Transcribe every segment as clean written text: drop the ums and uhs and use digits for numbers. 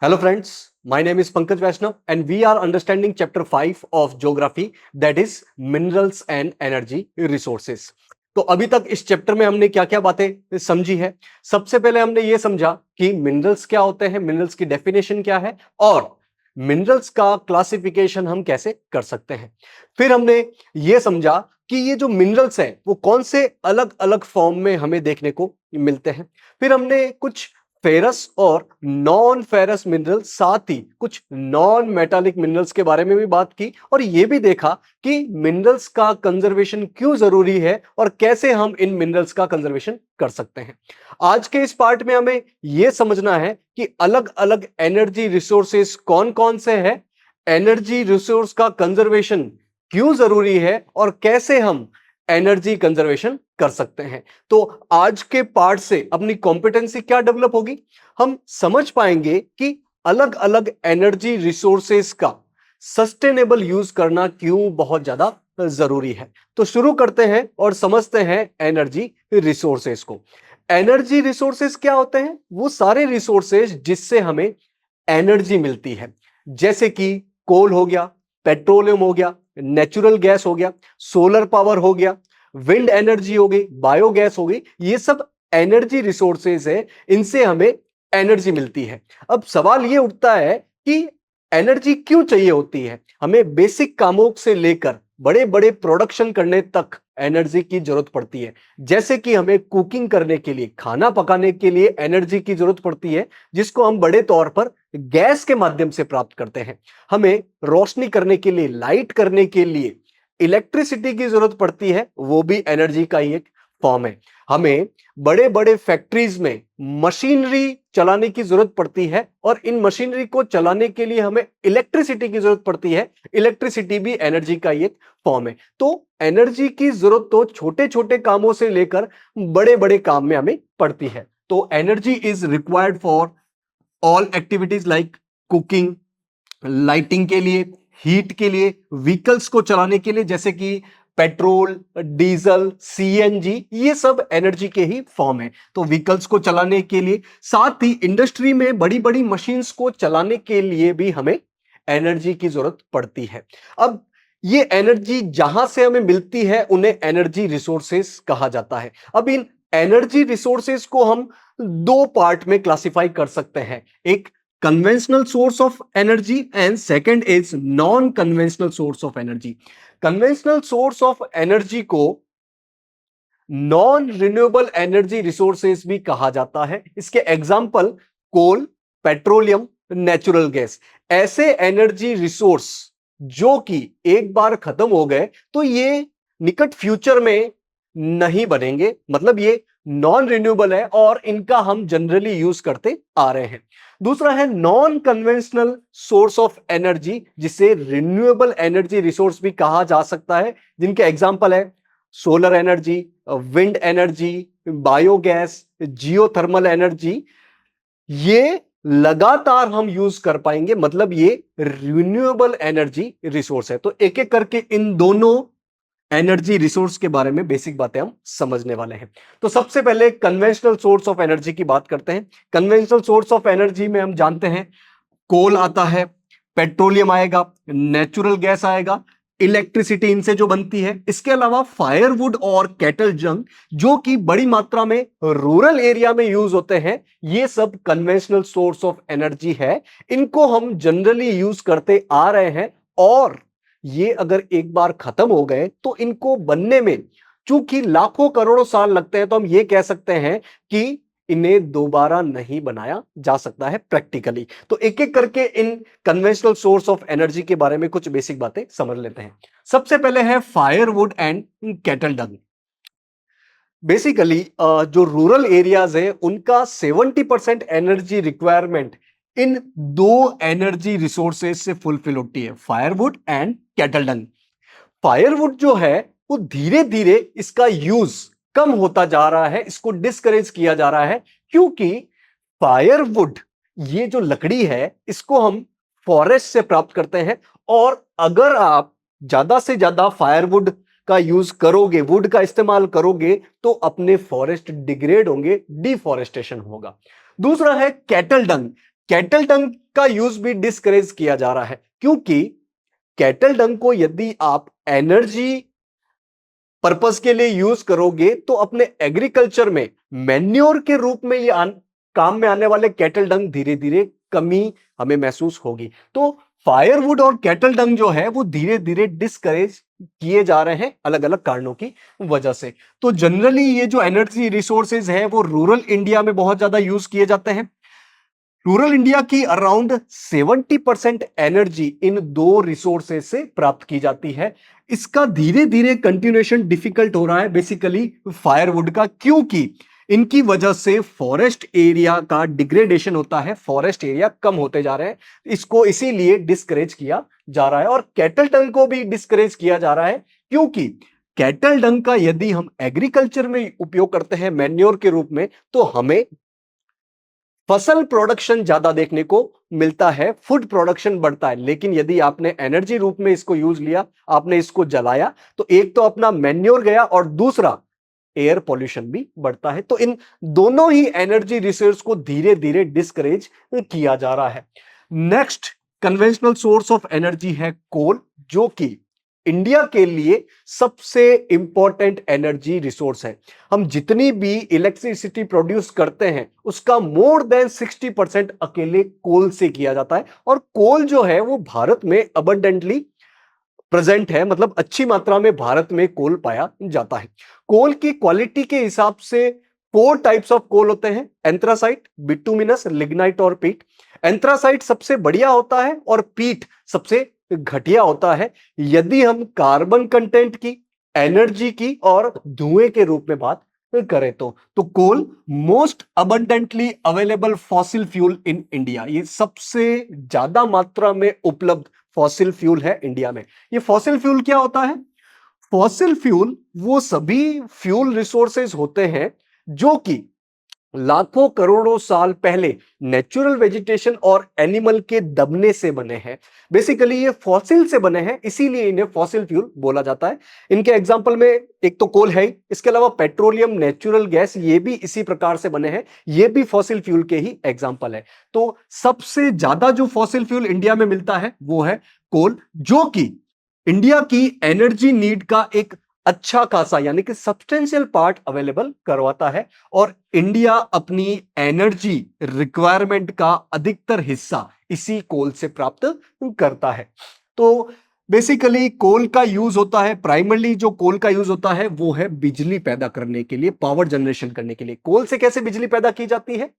Hello friends, my name is Pankaj Vaishnav and we are understanding chapter 5 of geography, that is minerals and energy resources. तो अभी तक इस chapter में हमने क्या क्या बातें समझी है। सबसे पहले हमने ये समझा कि मिनरल्स क्या होते हैं, मिनरल्स की डेफिनेशन क्या है और मिनरल्स का क्लासिफिकेशन हम कैसे कर सकते हैं। फिर हमने ये समझा कि ये जो मिनरल्स हैं वो कौन से अलग अलग फॉर्म में हमें देखने को मिलते हैं। फिर हमने कुछ फेरस और नॉन फेरस मिनरल, साथ ही कुछ नॉन मेटालिक मिनरल्स के बारे में भी बात की और यह भी देखा कि मिनरल्स का कंजर्वेशन क्यों जरूरी है और कैसे हम इन मिनरल्स का कंजर्वेशन कर सकते हैं। आज के इस पार्ट में हमें यह समझना है कि अलग अलग एनर्जी रिसोर्सेस कौन कौन से हैं, एनर्जी रिसोर्स का कंजर्वेशन क्यों जरूरी है और कैसे हम एनर्जी कंजर्वेशन कर सकते हैं। तो आज के पार्ट से अपनी कॉम्पिटेंसी क्या डेवलप होगी, हम समझ पाएंगे कि अलग अलग एनर्जी रिसोर्सेस का सस्टेनेबल यूज करना क्यों बहुत ज्यादा जरूरी है। तो शुरू करते हैं और समझते हैं एनर्जी रिसोर्सेस को। एनर्जी रिसोर्सेस क्या होते हैं? वो सारे रिसोर्सेस जिससे हमें एनर्जी मिलती है, जैसे कि कोल हो गया, पेट्रोलियम हो गया, नेचुरल गैस हो गया, सोलर पावर हो गया, विंड एनर्जी हो गई, बायोगैस हो गई। ये सब एनर्जी रिसोर्सेज है, इनसे हमें एनर्जी मिलती है। अब सवाल ये उठता है कि एनर्जी क्यों चाहिए होती है? हमें बेसिक कामों से लेकर बड़े बड़े प्रोडक्शन करने तक एनर्जी की जरूरत पड़ती है। जैसे कि हमें कुकिंग करने के लिए, खाना पकाने के लिए एनर्जी की जरूरत पड़ती है, जिसको हम बड़े तौर पर गैस के माध्यम से प्राप्त करते हैं। हमें रोशनी करने के लिए, लाइट करने के लिए इलेक्ट्रिसिटी की जरूरत पड़ती है, वो भी एनर्जी का ही एक फॉर्म है। हमें बड़े बड़े फैक्ट्रीज में मशीनरी चलाने की जरूरत पड़ती है और इन मशीनरी को चलाने के लिए हमें इलेक्ट्रिसिटी की जरूरत पड़ती है। इलेक्ट्रिसिटी भी एनर्जी का ही एक फॉर्म है। तो एनर्जी की जरूरत तो छोटे छोटे कामों से लेकर बड़े बड़े काम में हमें पड़ती है। तो energy is required for all activities like cooking, lighting के लिए, हीट के लिए, व्हीकल्स को चलाने के लिए जैसे कि पेट्रोल, डीजल, सीएनजी, ये सब एनर्जी के ही फॉर्म है। तो व्हीकल्स को चलाने के लिए, साथ ही इंडस्ट्री में बड़ी बड़ी मशीन्स को चलाने के लिए भी हमें एनर्जी की जरूरत पड़ती है। अब ये एनर्जी जहां से हमें मिलती है उन्हें एनर्जी रिसोर्सेस कहा जाता है। अब इन एनर्जी रिसोर्सेस को हम दो पार्ट में क्लासिफाई कर सकते हैं, एक conventional source of energy and second is non conventional source of energy. Conventional source of energy को नॉन रिन्यूएबल एनर्जी रिसोर्सेज भी कहा जाता है। इसके एग्जांपल कोल, पेट्रोलियम, नेचुरल गैस। ऐसे एनर्जी रिसोर्स जो कि एक बार खत्म हो गए तो ये निकट फ्यूचर में नहीं बनेंगे, मतलब ये नॉन रिन्यूएबल है और इनका हम जनरली यूज करते आ रहे हैं। दूसरा है non conventional source of energy, जिसे रिन्यूएबल एनर्जी रिसोर्स भी कहा जा सकता है, जिनके एग्जांपल है solar energy, wind energy, biogas, geothermal energy. ये लगातार हम यूज कर पाएंगे, मतलब ये रिन्यूएबल एनर्जी रिसोर्स है। तो एक एक करके इन दोनों एनर्जी रिसोर्स के बारे में बेसिक बातें हम समझने वाले हैं। तो सबसे पहले कन्वेंशनल सोर्स ऑफ एनर्जी की बात करते हैं। कन्वेंशनल सोर्स ऑफ एनर्जी में हम जानते हैं कोल आता है, पेट्रोलियम आएगा, नेचुरल गैस आएगा, इलेक्ट्रिसिटी इनसे जो बनती है। इसके अलावा फायरवुड और कैटल जंग, जो कि बड़ी मात्रा में रूरल एरिया में यूज होते हैं, ये सब कन्वेंशनल सोर्स ऑफ एनर्जी है। इनको हम जनरली यूज करते आ रहे हैं और ये अगर एक बार खत्म हो गए तो इनको बनने में चूंकि लाखों करोड़ों साल लगते हैं, तो हम ये कह सकते हैं कि इन्हें दोबारा नहीं बनाया जा सकता है प्रैक्टिकली। तो एक एक करके इन कन्वेंशनल सोर्स ऑफ एनर्जी के बारे में कुछ बेसिक बातें समझ लेते हैं। सबसे पहले है firewood and cattle Dang. Basically जो रूरल एरियाज है उनका 70% एनर्जी रिक्वायरमेंट इन दो एनर्जी रिसोर्सेज से फुलफिल होती है, firewood and cattle Dang. Firewood जो है वो धीरे धीरे इसका यूज कम होता जा रहा है, इसको डिस्करेज किया जा रहा है, क्योंकि फायरवुड, ये जो लकड़ी है, इसको हम फॉरेस्ट से प्राप्त करते हैं और अगर आप ज्यादा से ज्यादा फायरवुड का यूज करोगे, वुड का इस्तेमाल करोगे, तो अपने फॉरेस्ट डिग्रेड होंगे, डिफॉरेस्टेशन होगा। दूसरा है कैटल डंग। कैटल डंग का यूज भी डिस्करेज किया जा रहा है, क्योंकि कैटल डंग को यदि आप एनर्जी पर्पस के लिए यूज करोगे तो अपने एग्रीकल्चर में मैन्योर के रूप में काम में आने वाले कैटल डंग धीरे धीरे कमी हमें महसूस होगी। तो फायरवुड और कैटल डंग जो है वो धीरे धीरे डिस्करेज किए जा रहे हैं अलग अलग कारणों की वजह से। तो जनरली ये जो एनर्जी रिसोर्सेज है वो रूरल इंडिया में बहुत ज्यादा यूज किए जाते हैं। रूरल इंडिया की अराउंड 70% एनर्जी इन दो रिसोर्सेज से प्राप्त की जाती है। इसका धीरे धीरे कंटिन्यूएशन डिफिकल्ट हो रहा है बेसिकली फायरवुड का, क्योंकि इनकी वजह से फॉरेस्ट एरिया का डिग्रेडेशन होता है, फॉरेस्ट एरिया कम होते जा रहे हैं। इसको इसीलिए डिस्करेज किया जा रहा है और कैटल डंग को भी डिस्करेज किया जा रहा है, क्योंकि कैटल डंग का यदि हम एग्रीकल्चर में उपयोग करते हैं मैन्योर के रूप में तो हमें फसल प्रोडक्शन ज्यादा देखने को मिलता है, फूड प्रोडक्शन बढ़ता है। लेकिन यदि आपने एनर्जी रूप में इसको यूज लिया, आपने इसको जलाया, तो एक तो अपना मैन्योर गया और दूसरा एयर पॉल्यूशन भी बढ़ता है। तो इन दोनों ही एनर्जी रिसोर्स को धीरे धीरे डिस्करेज किया जा रहा है। Next conventional source of energy है कोल, जो कि इंडिया के लिए सबसे इंपॉर्टेंट एनर्जी रिसोर्स है। हम जितनी भी इलेक्ट्रिसिटी प्रोड्यूस करते हैं उसका मोर देन 60% अकेले कोल से किया जाता है। और कोल जो है वो भारत में अबंडेंटली प्रेजेंट है, मतलब अच्छी मात्रा में भारत में कोल पाया जाता है। कोल की क्वालिटी के हिसाब से 4 टाइप्स ऑफ कोल होते हैं, एंथ्रासाइट, बिटुमिनस, लिग्नाइट और पीट। एंथ्रासाइट सबसे बढ़िया होता है और पीट सबसे घटिया होता है यदि हम कार्बन कंटेंट की, एनर्जी की और धुएं के रूप में बात करें तो coal most abundantly available fossil fuel in India, ये सबसे ज्यादा मात्रा में उपलब्ध फॉसिल फ्यूल है इंडिया में। ये फॉसिल फ्यूल क्या होता है? फॉसिल फ्यूल वो सभी फ्यूल रिसोर्सेज होते हैं जो कि लाखों करोड़ों साल पहले नेचुरल वेजिटेशन और एनिमल के दबने से बने हैं। बेसिकली ये फॉसिल से बने हैं, इसीलिए इन्हें फॉसिल फ्यूल बोला जाता है। इनके एग्जांपल में एक तो कोल है, इसके अलावा पेट्रोलियम, नेचुरल गैस, ये भी इसी प्रकार से बने हैं, ये भी फॉसिल फ्यूल के ही एग्जांपल है। तो सबसे ज्यादा जो फॉसिल फ्यूल इंडिया में मिलता है वो है कोल, जो कि इंडिया की एनर्जी नीड का एक अच्छा खासा यानी कि सब्सटेंशियल पार्ट अवेलेबल करवाता है और इंडिया अपनी एनर्जी रिक्वायरमेंट का अधिकतर हिस्सा इसी कोल से प्राप्त करता है। तो बेसिकली कोल का यूज होता है, प्राइमरली जो कोल का यूज होता है वो है बिजली पैदा करने के लिए, पावर जनरेशन करने के लिए। कोल से कैसे बिजली पैदा की जाती है?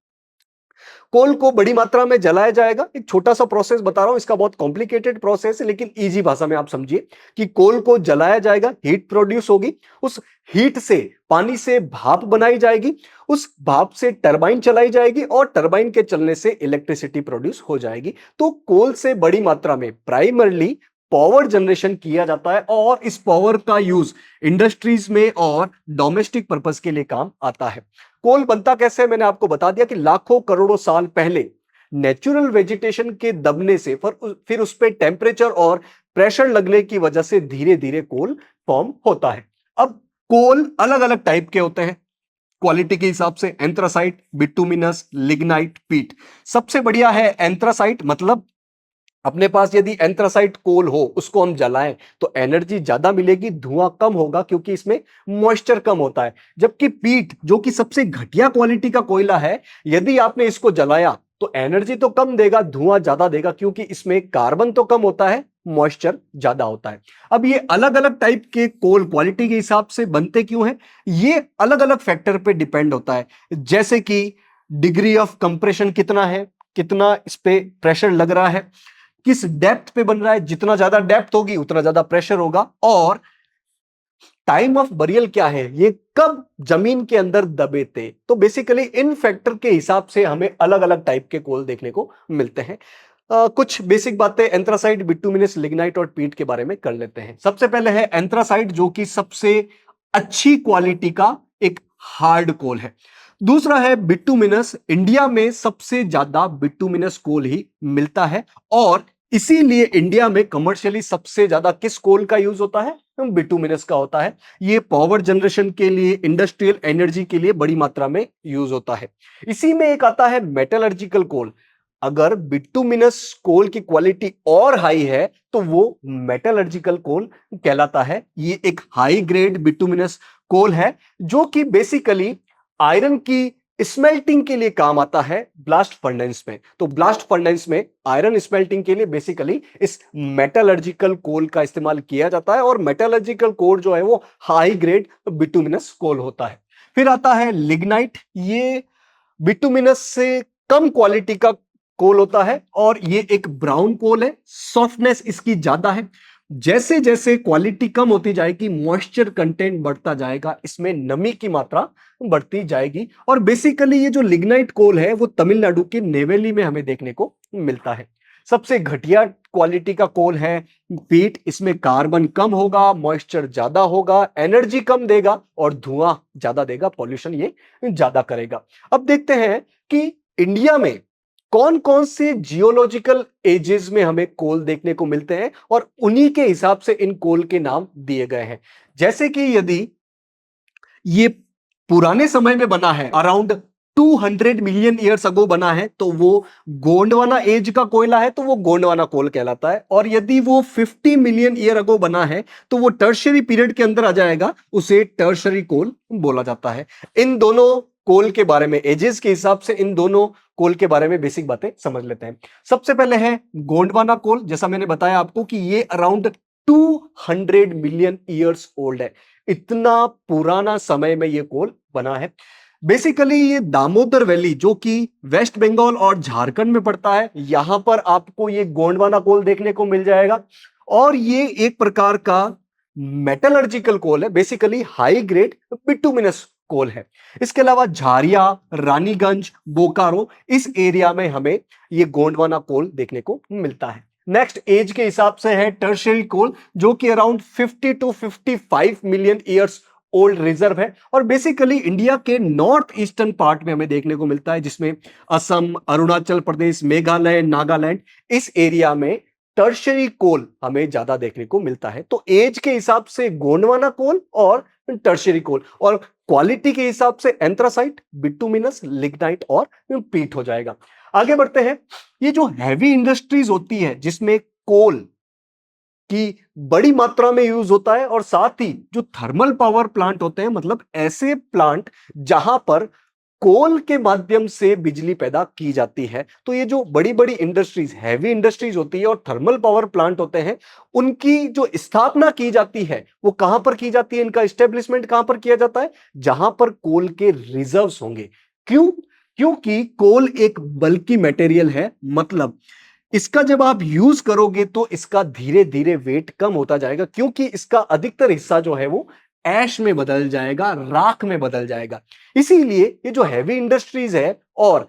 कोल को बड़ी मात्रा में जलाया जाएगा। एक छोटा सा प्रोसेस बता रहा हूं, इसका बहुत कॉम्प्लिकेटेड प्रोसेस है लेकिन इजी भाषा में आप समझिए कि कोल को जलाया जाएगा, हीट प्रोड्यूस होगी, उस हीट से पानी से भाप बनाई जाएगी, उस भाप से टरबाइन चलाई जाएगी और टरबाइन के चलने से इलेक्ट्रिसिटी प्रोड्यूस हो जाएगी। तो कोल से बड़ी मात्रा में प्राइमरली पावर जनरेशन किया जाता है और इस पावर का यूज इंडस्ट्रीज में और डोमेस्टिक पर्पस के लिए काम आता है। कोल बनता कैसे है मैंने आपको बता दिया कि लाखों करोड़ों साल पहले नेचुरल वेजिटेशन के दबने से फिर उस पे टेम्परेचर और प्रेशर लगने की वजह से धीरे धीरे कोल फॉर्म होता है। अब कोल अलग अलग टाइप के होते हैं क्वालिटी के हिसाब से, एंथ्रासाइट, बिटुमिनस, लिग्नाइट, पीट। सबसे बढ़िया है एंथ्रासाइट, मतलब अपने पास यदि एंथ्रासाइट कोल हो, उसको हम जलाएं तो एनर्जी ज्यादा मिलेगी, धुआं कम होगा क्योंकि इसमें मॉइस्चर कम होता है। जबकि पीट जो कि सबसे घटिया क्वालिटी का कोयला है, यदि आपने इसको जलाया तो एनर्जी तो कम देगा, धुआं ज्यादा देगा क्योंकि इसमें कार्बन तो कम होता है, मॉइस्चर ज्यादा होता है। अब ये अलग अलग टाइप के कोल क्वालिटी के हिसाब से बनते क्यों हैं? ये अलग अलग फैक्टर पे डिपेंड होता है, जैसे कि डिग्री ऑफ कंप्रेशन कितना है, कितना इस पे प्रेशर लग रहा है, किस डेप्थ पे बन रहा है, जितना ज्यादा डेप्थ होगी उतना ज्यादा प्रेशर होगा, और टाइम ऑफ बरियल क्या है, ये कब जमीन के अंदर दबे थे। तो बेसिकली इन फैक्टर के हिसाब से हमें अलग अलग टाइप के कोल देखने को मिलते हैं। कुछ बेसिक बातें एंथ्रासाइट, बिटुमिनस, लिग्नाइट और पीट के बारे में कर लेते हैं। सबसे पहले है एंथ्रासाइट, जो कि सबसे अच्छी क्वालिटी का एक हार्ड कोल है। दूसरा है बिटुमिनस, इंडिया में सबसे ज्यादा बिटुमिनस कोल ही मिलता है और इसीलिए इंडिया में कमर्शियली सबसे ज्यादा किस कोल का यूज होता है? बिटुमिनस का होता है। ये पावर जनरेशन के लिए, इंडस्ट्रियल एनर्जी के लिए बड़ी मात्रा में यूज होता है। इसी में एक आता है मेटलर्जिकल कोल। अगर बिटुमिनस कोल की क्वालिटी और हाई है तो वो मेटलर्जिकल कोल कहलाता है। ये एक हाई ग्रेड बिटुमिनस कोल है जो कि बेसिकली आयरन की स्मेल्टिंग के लिए काम आता है ब्लास्ट फर्नेस में। तो ब्लास्ट फर्नेस में आयरन स्मेल्टिंग के लिए बेसिकली इस मेटलर्जिकल कोल का इस्तेमाल किया जाता है और मेटलर्जिकल कोल जो है वो हाई ग्रेड बिटुमिनस कोल होता है। फिर आता है लिग्नाइट। ये बिटुमिनस से कम क्वालिटी का कोल होता है और ये एक ब्राउन कोल है। सॉफ्टनेस इसकी ज्यादा है। जैसे जैसे क्वालिटी कम होती जाएगी मॉइस्चर कंटेंट बढ़ता जाएगा, इसमें नमी की मात्रा बढ़ती जाएगी। और बेसिकली ये जो लिग्नाइट कोल है वो तमिलनाडु के नेवेली में हमें देखने को मिलता है। सबसे घटिया क्वालिटी का कोल है पीट। इसमें कार्बन कम होगा, मॉइस्चर ज्यादा होगा, एनर्जी कम देगा और धुआं ज्यादा देगा, पॉल्यूशन ये ज्यादा करेगा। अब देखते हैं कि इंडिया में कौन कौन से जियोलॉजिकल एजेस में हमें कोल देखने को मिलते हैं और उन्हीं के हिसाब से इन कोल के नाम दिए गए हैं। जैसे कि यदि ये पुराने समय में बना है, अराउंड 200 मिलियन ईयर्स अगो बना है, तो वो गोंडवाना एज का कोयला है, तो वो गोंडवाना कोल कहलाता है। और यदि वो 50 मिलियन ईयर अगो बना है तो वो टर्शियरी पीरियड के अंदर आ जाएगा, उसे टर्शियरी कोल बोला जाता है। इन दोनों कोल के बारे में, एजेस के हिसाब से इन दोनों कोल के बारे में बेसिक बातें समझ लेते हैं। सबसे पहले है गोंडवाना कोल। जैसा मैंने बताया आपको कि ये अराउंड 200 मिलियन ईयर्स ओल्ड है। इतना पुराना समय में ये कोल बना है। बेसिकली ये दामोदर वैली जो कि वेस्ट बंगाल और झारखंड में पड़ता है, यहां पर आपको ये गोंडवाना कोल देखने को मिल जाएगा। और ये एक प्रकार का मेटलर्जिकल कोल है, बेसिकली हाई ग्रेड बिटुमिनस कोल है। इसके अलावा झारिया, रानीगंज, बोकारो, इस एरिया में हमें ये गोंडवाना कोल देखने को मिलता है। नेक्स्ट एज के हिसाब से है टर्शियरी कोल जो कि around 50 to 55 million years old reserve है और बेसिकली इंडिया के नॉर्थ ईस्टर्न पार्ट में हमें देखने को मिलता है, जिसमें असम, अरुणाचल प्रदेश, मेघालय, नागालैंड, इस एरिया में टर्शियरी कोल हमें ज्यादा देखने को मिलता है। तो एज के हिसाब से गोंडवाना कोल और टर्शियरी कोल, और क्वालिटी के हिसाब से एंथ्रासाइट, बिटुमिनस, लिग्नाइट और पीट हो जाएगा। आगे बढ़ते हैं। ये जो हैवी इंडस्ट्रीज होती है जिसमें कोल की बड़ी मात्रा में यूज होता है और साथ ही जो थर्मल पावर प्लांट होते हैं, मतलब ऐसे प्लांट जहां पर कोल के माध्यम से बिजली पैदा की जाती है, तो ये जो बड़ी बड़ी इंडस्ट्रीज, हैवी इंडस्ट्रीज होती है और थर्मल पावर प्लांट होते हैं, उनकी जो स्थापना की जाती है वो कहां पर की जाती है, इनका एस्टेब्लिशमेंट कहां पर किया जाता है, जहां पर कोल के रिजर्व्स होंगे। क्यों? क्योंकि कोल एक बल्की मटेरियल है, मतलब इसका जब आप यूज करोगे तो इसका धीरे धीरे वेट कम होता जाएगा, क्योंकि इसका अधिकतर हिस्सा जो है वो ऐश में बदल जाएगा, राख में बदल जाएगा। इसीलिए ये जो हैवी इंडस्ट्रीज है और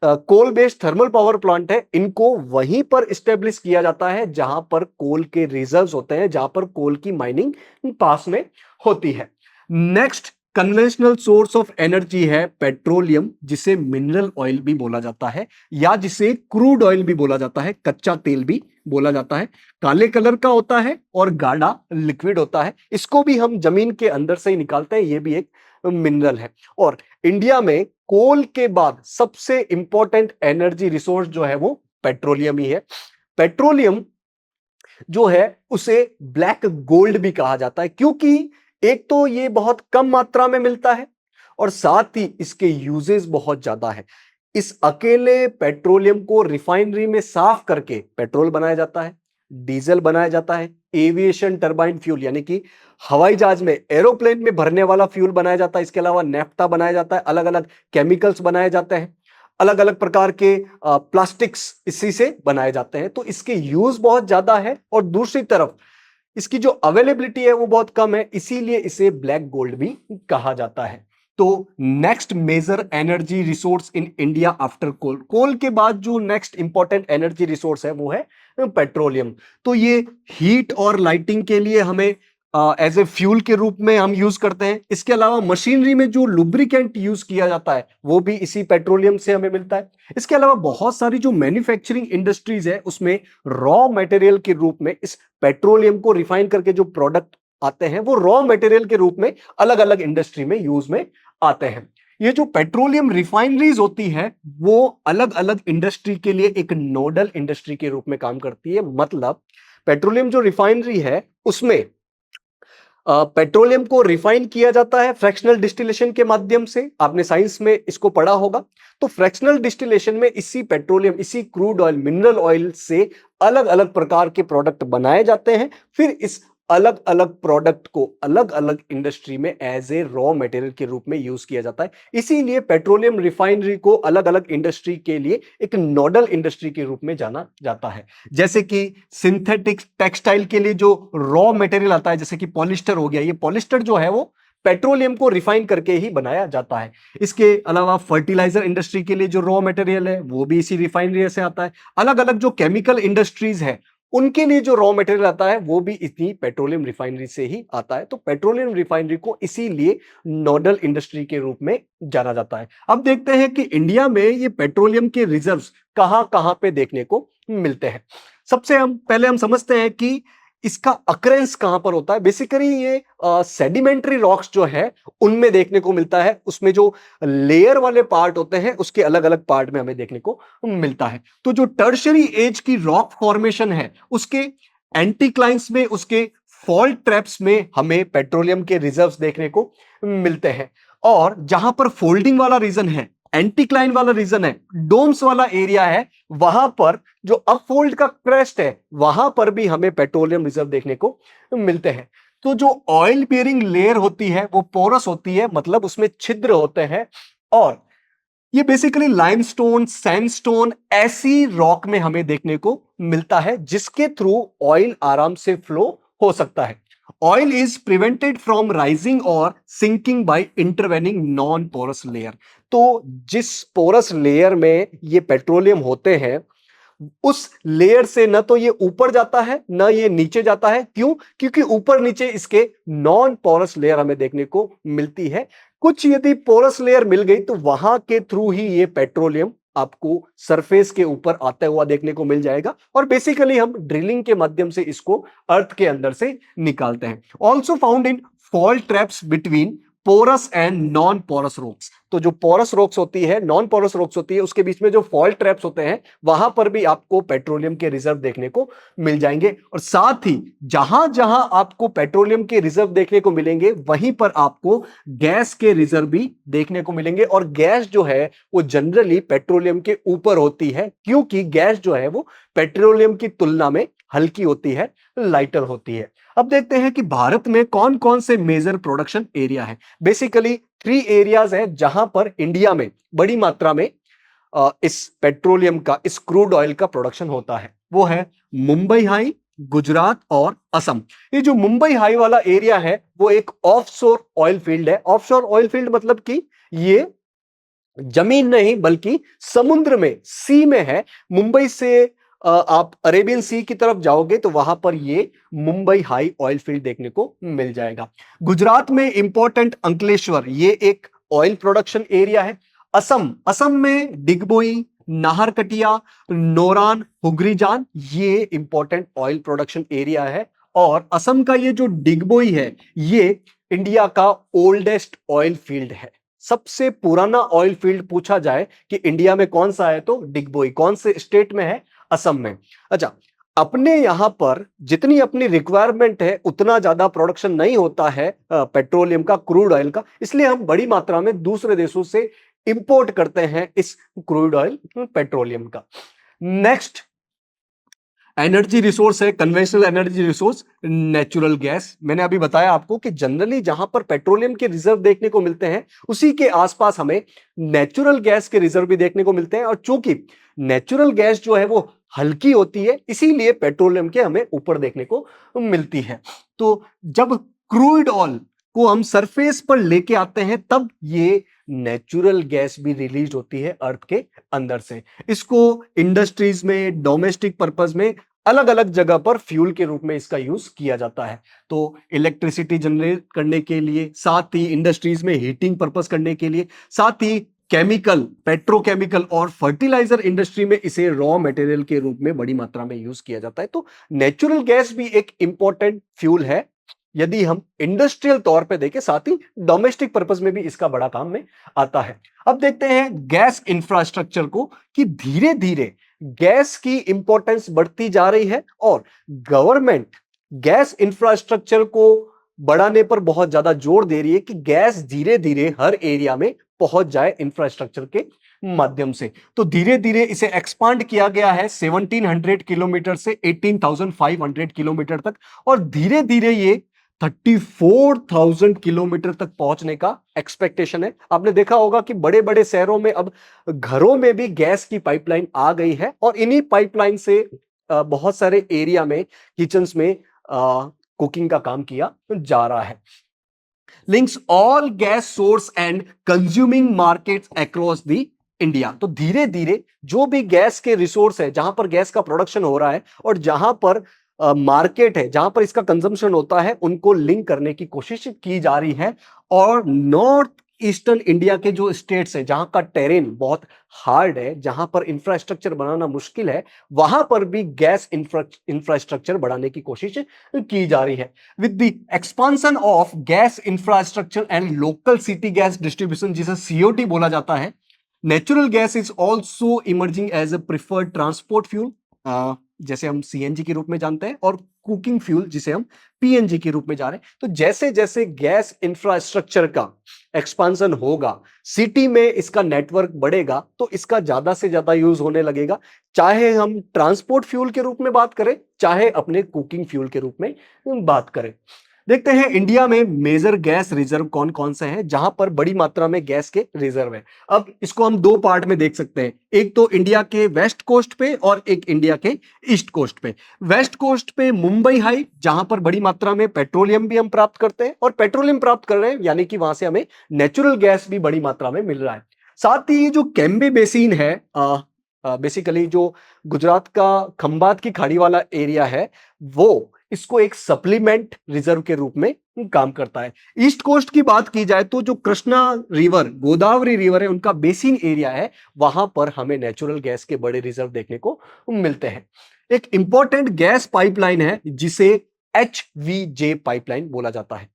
coal based thermal power plant है, इनको वहीं पर स्टेब्लिश किया जाता है जहां पर कोल के रिजर्व्स होते हैं, जहां पर कोल की माइनिंग पास में होती है। Next conventional source of energy है पेट्रोलियम, जिसे मिनरल ऑयल भी बोला जाता है या जिसे क्रूड ऑयल भी बोला जाता है, कच्चा तेल भी बोला जाता है। काले कलर का होता है और गाढ़ा लिक्विड होता है। इसको भी हम जमीन के अंदर से ही निकालते हैं, ये भी एक मिनरल है। और इंडिया में कोल के बाद सबसे इंपॉर्टेंट एनर्जी रिसोर्स जो है वो पेट्रोलियम ही है। पेट्रोलियम जो है उसे ब्लैक गोल्ड भी कहा जाता है, क्योंकि एक तो ये बहुत कम मात्रा में मिलता है और साथ ही इसके यूजेस बहुत ज्यादा है। इस अकेले पेट्रोलियम को रिफाइनरी में साफ करके पेट्रोल बनाया जाता है, डीजल बनाया जाता है, एविएशन टरबाइन फ्यूल यानी कि हवाई जहाज में, एरोप्लेन में भरने वाला फ्यूल बनाया जाता है। इसके अलावा नेफ्टा बनाया जाता है, अलग अलग केमिकल्स बनाए जाते हैं, अलग अलग प्रकार के प्लास्टिक्स इसी से बनाए जाते हैं। तो इसके यूज बहुत ज्यादा है और दूसरी तरफ इसकी जो अवेलेबिलिटी है वो बहुत कम है, इसीलिए इसे ब्लैक गोल्ड भी कहा जाता है। तो next major energy resource in India after coal, coal के बाद जो नेक्स्ट इंपॉर्टेंट एनर्जी रिसोर्स है वो है पेट्रोलियम। तो ये हीट और लाइटिंग के लिए हमें एज ए फ्यूल के रूप में हम यूज करते हैं। इसके अलावा मशीनरी में जो लुब्रिकेंट यूज किया जाता है वो भी इसी पेट्रोलियम से हमें मिलता है। इसके अलावा बहुत सारी जो मैन्युफैक्चरिंग इंडस्ट्रीज है उसमें रॉ मटेरियल के रूप में इस पेट्रोलियम को रिफाइन करके जो प्रोडक्ट आते हैं वो रॉ मटेरियल के रूप में अलग अलग इंडस्ट्री में यूज में आते हैं। ये जो पेट्रोलियम रिफाइनरीज होती है वो अलग अलग इंडस्ट्री के लिए एक नोडल इंडस्ट्री के रूप में काम करती है। मतलब पेट्रोलियम जो रिफाइनरी है उसमें पेट्रोलियम को रिफाइन किया जाता है फ्रैक्शनल डिस्टिलेशन के माध्यम से। आपने साइंस में इसको पढ़ा होगा। तो फ्रैक्शनल डिस्टिलेशन में इसी पेट्रोलियम, इसी क्रूड ऑयल, मिनरल ऑयल से अलग अलग प्रकार के प्रोडक्ट बनाए जाते हैं। फिर इस अलग अलग प्रोडक्ट को अलग अलग इंडस्ट्री में एज ए रॉ मटेरियल के रूप में यूज किया जाता है। इसीलिए पेट्रोलियम रिफाइनरी को अलग अलग इंडस्ट्री के लिए एक नोडल इंडस्ट्री के रूप में जाना जाता है। जैसे कि सिंथेटिक टेक्सटाइल के लिए जो रॉ मटेरियल आता है, जैसे कि पॉलिस्टर हो गया, ये पॉलिस्टर जो है वो पेट्रोलियम को रिफाइन करके ही बनाया जाता है। इसके अलावा फर्टिलाइजर इंडस्ट्री के लिए जो रॉ मटेरियल है वो भी इसी रिफाइनरी से आता है। अलग अलग जो केमिकल इंडस्ट्रीज है उनके लिए जो रॉ मटेरियल आता है वो भी इसी पेट्रोलियम रिफाइनरी से ही आता है। तो पेट्रोलियम रिफाइनरी को इसीलिए नोडल इंडस्ट्री के रूप में जाना जाता है। अब देखते हैं कि इंडिया में ये पेट्रोलियम के रिजर्व्स कहां कहां पे देखने को मिलते हैं। सबसे पहले हम समझते हैं कि इसका अक्रेंस कहां पर होता है। बेसिकली ये सेडिमेंट्री रॉक्स जो है उनमें देखने को मिलता है। उसमें जो लेयर वाले पार्ट होते हैं उसके अलग अलग पार्ट में हमें देखने को मिलता है। तो जो टर्शियरी एज की रॉक फॉर्मेशन है उसके एंटीक्लाइन्स में, उसके फॉल्ट ट्रैप्स में हमें पेट्रोलियम के रिजर्व्स देखने को मिलते हैं। और जहां पर फोल्डिंग वाला रीजन है, एंटीक्लाइन वाला रीजन है, डोम्स वाला एरिया है, वहां पर जो अपफोल्ड का क्रेस्ट है वहां पर भी हमें पेट्रोलियम रिजर्व देखने को मिलते हैं। तो जो ऑयल बियरिंग लेयर होती है वो पोरस होती है, मतलब उसमें छिद्र होते हैं। और ये बेसिकली लाइमस्टोन, सैंडस्टोन ऐसी रॉक में हमें देखने को मिलता है जिसके थ्रू ऑयल आराम से फ्लो हो सकता है। Oil is prevented from rising और sinking by intervening non porous layer. तो जिस पोरस लेयर में ये पेट्रोलियम होते हैं उस लेयर से न तो ये ऊपर जाता है न ये नीचे जाता है। क्यों? क्योंकि ऊपर नीचे इसके नॉन पोरस लेयर हमें देखने को मिलती है। कुछ यदि पोरस लेयर मिल गई तो वहां के थ्रू ही ये पेट्रोलियम आपको सरफेस के ऊपर आता हुआ देखने को मिल जाएगा। और बेसिकली हम ड्रिलिंग के माध्यम से इसको अर्थ के अंदर से निकालते हैं। Also found in fault traps between porous and non porous rocks. तो जो पोरस रॉक्स होती है, नॉन पोरस रॉक्स होती है, उसके बीच में जो फॉल्ट ट्रैप्स होते हैं वहां पर भी आपको पेट्रोलियम के रिजर्व देखने को मिल जाएंगे। और साथ ही जहां जहां आपको पेट्रोलियम के रिजर्व देखने को मिलेंगे वहीं पर आपको गैस के रिजर्व भी देखने को मिलेंगे। और गैस जो है वो जनरली पेट्रोलियम के ऊपर होती है, क्योंकि गैस जो है वो पेट्रोलियम की तुलना में हल्की होती है, लाइटर होती है। अब देखते हैं कि भारत में कौन कौन से मेजर प्रोडक्शन एरिया है। बेसिकली 3 एरियाज हैं जहां पर इंडिया में बड़ी मात्रा में इस पेट्रोलियम का, इस क्रूड ऑयल का प्रोडक्शन होता है। वो है मुंबई हाई, गुजरात और असम। ये जो मुंबई हाई वाला एरिया है वो एक ऑफशोर ऑयल फील्ड है। ऑफशोर ऑयल फील्ड मतलब कि ये जमीन नहीं बल्कि समुद्र में, सी में है। मुंबई से आप अरेबियन सी की तरफ जाओगे तो वहां पर ये मुंबई हाई ऑयल फील्ड देखने को मिल जाएगा। गुजरात में इंपॉर्टेंट अंकलेश्वर, ये एक ऑयल प्रोडक्शन एरिया है। असम में डिगबोई, नाहरकटिया, नोरान, हुग्रीजान, ये इंपॉर्टेंट ऑयल प्रोडक्शन एरिया है। और असम का ये जो डिगबोई है ये इंडिया का ओल्डेस्ट ऑयल फील्ड है। सबसे पुराना ऑयल फील्ड पूछा जाए कि इंडिया में कौन सा है तो डिगबोई। कौन से स्टेट में है? असम में। अच्छा, अपने यहां पर जितनी अपनी रिक्वायरमेंट है उतना ज्यादा प्रोडक्शन नहीं होता है पेट्रोलियम का, क्रूड ऑयल का, इसलिए हम बड़ी मात्रा में दूसरे देशों से इंपोर्ट करते हैं इस क्रूड ऑयल पेट्रोलियम का। नेक्स्ट एनर्जी रिसोर्स है, conventional energy resource, natural gas. मैंने अभी बताया आपको कि जनरली जहां पर पेट्रोलियम के रिजर्व देखने को मिलते हैं उसी के आसपास हमें नेचुरल गैस के रिजर्व भी देखने को मिलते हैं। और चूंकि नेचुरल गैस जो है वो हल्की होती है इसीलिए पेट्रोलियम के हमें ऊपर देखने को मिलती है। तो जब क्रूड ऑयल को हम सरफेस पर लेके आते हैं तब ये नेचुरल गैस भी रिलीज होती है अर्थ के अंदर से। इसको इंडस्ट्रीज में, डोमेस्टिक पर्पस में, अलग अलग जगह पर फ्यूल के रूप में इसका यूज किया जाता है। तो इलेक्ट्रिसिटी जनरेट करने के लिए, साथ ही इंडस्ट्रीज में हीटिंग पर्पस करने के लिए, साथ ही केमिकल, पेट्रोकेमिकल और फर्टिलाइजर इंडस्ट्री में इसे रॉ मटेरियल के रूप में बड़ी मात्रा में यूज किया जाता है। तो नेचुरल गैस भी एक इंपॉर्टेंट फ्यूल है यदि हम इंडस्ट्रियल तौर पे देखें, साथ ही डोमेस्टिक पर्पस में भी इसका बड़ा काम में आता है। अब देखते हैं गैस इंफ्रास्ट्रक्चर को, कि धीरे धीरे गैस की इंपॉर्टेंस बढ़ती जा रही है और गवर्नमेंट गैस इंफ्रास्ट्रक्चर को बढ़ाने पर बहुत ज्यादा जोर दे रही है कि गैस धीरे धीरे हर एरिया में पहुंच जाए इंफ्रास्ट्रक्चर के माध्यम से। तो धीरे धीरे इसे एक्सपांड किया गया है 1700 किलोमीटर से 18,500 किलोमीटर तक, और धीरे धीरे ये 34,000 किलोमीटर तक पहुंचने का एक्सपेक्टेशन है। आपने देखा होगा कि बड़े बड़े शहरों में अब घरों में भी गैस की पाइपलाइन आ गई है, और इन्हीं पाइपलाइन से बहुत सारे एरिया में किचन्स में कुकिंग का काम किया जा रहा है। Links all gas source and consuming markets across the India. तो धीरे धीरे जो भी गैस के रिसोर्स है, जहां पर गैस का प्रोडक्शन हो रहा है और जहां पर मार्केट है, जहां पर इसका कंजम्पशन होता है, उनको लिंक करने की कोशिश की जा रही है। और नॉर्थ ईस्टर्न इंडिया के जो स्टेट्स हैं, जहां का टेरेन बहुत हार्ड है, जहां पर इंफ्रास्ट्रक्चर बनाना मुश्किल है, वहां पर भी गैस इंफ्रास्ट्रक्चर बढ़ाने की कोशिश की जा रही है। With the expansion of gas infrastructure and local city gas distribution, जिसे सीओटी बोला जाता है, natural gas is also emerging as a preferred transport fuel, जैसे हम सीएनजी के रूप में जानते हैं, और कुकिंग फ्यूल जिसे हम पीएनजी के रूप में जा रहे हैं। तो जैसे जैसे गैस इंफ्रास्ट्रक्चर का एक्सपांशन होगा, सिटी में इसका नेटवर्क बढ़ेगा, तो इसका ज्यादा से ज्यादा यूज होने लगेगा, चाहे हम ट्रांसपोर्ट फ्यूल के रूप में बात करें, चाहे अपने कुकिंग फ्यूल के रूप में बात करें। देखते हैं इंडिया में मेजर गैस रिजर्व कौन कौन से हैं, जहां पर बड़ी मात्रा में गैस के रिजर्व है। अब इसको हम दो पार्ट में देख सकते हैं, एक तो इंडिया के वेस्ट कोस्ट पे और एक इंडिया के ईस्ट कोस्ट पे। वेस्ट कोस्ट पे मुंबई हाई, जहां पर बड़ी मात्रा में पेट्रोलियम भी हम प्राप्त करते हैं, और पेट्रोलियम प्राप्त कर रहे हैं यानी कि वहां से हमें नेचुरल गैस भी बड़ी मात्रा में मिल रहा है। साथ ही ये जो कैम्बे बेसिन है, बेसिकली जो गुजरात का खंबात की खाड़ी वाला एरिया है, वो इसको एक सप्लीमेंट रिजर्व के रूप में काम करता है। ईस्ट कोस्ट की बात की जाए तो जो कृष्णा रिवर, गोदावरी रिवर है, उनका बेसिन एरिया है, वहां पर हमें नेचुरल गैस के बड़े रिजर्व देखने को मिलते हैं। एक इंपॉर्टेंट गैस पाइपलाइन है जिसे HVJ पाइपलाइन बोला जाता है।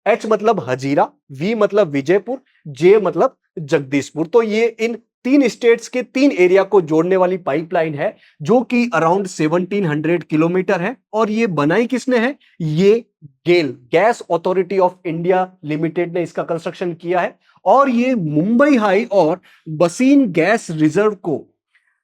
H मतलब हजीरा, V मतलब विजयपुर, J मतलब जगदीशपुर। तो ये इन तीन स्टेट्स के तीन एरिया को जोड़ने वाली पाइपलाइन है, जो कि अराउंड 1700 किलोमीटर है। और ये बनाई किसने है? ये GAIL, gas authority of India limited ने इसका कंस्ट्रक्शन किया है। और ये मुंबई हाई और बसीन गैस रिजर्व को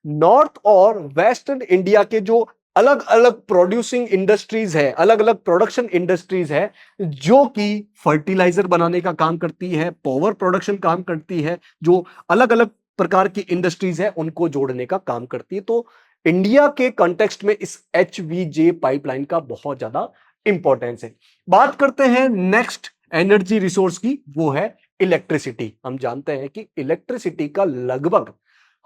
नॉर्थ और वेस्टर्न इंडिया के जो अलग अलग प्रोड्यूसिंग इंडस्ट्रीज है, अलग अलग प्रोडक्शन इंडस्ट्रीज है, जो कि फर्टिलाइजर बनाने का काम करती है, पावर प्रोडक्शन काम करती है, जो अलग अलग प्रकार की इंडस्ट्रीज है, उनको जोड़ने का काम करती है। तो इंडिया के कॉन्टेक्स्ट में इस HVJ पाइपलाइन का बहुत ज्यादा इंपॉर्टेंस है। बात करते हैं नेक्स्ट एनर्जी रिसोर्स की, वो है इलेक्ट्रिसिटी। हम जानते हैं कि इलेक्ट्रिसिटी का लगभग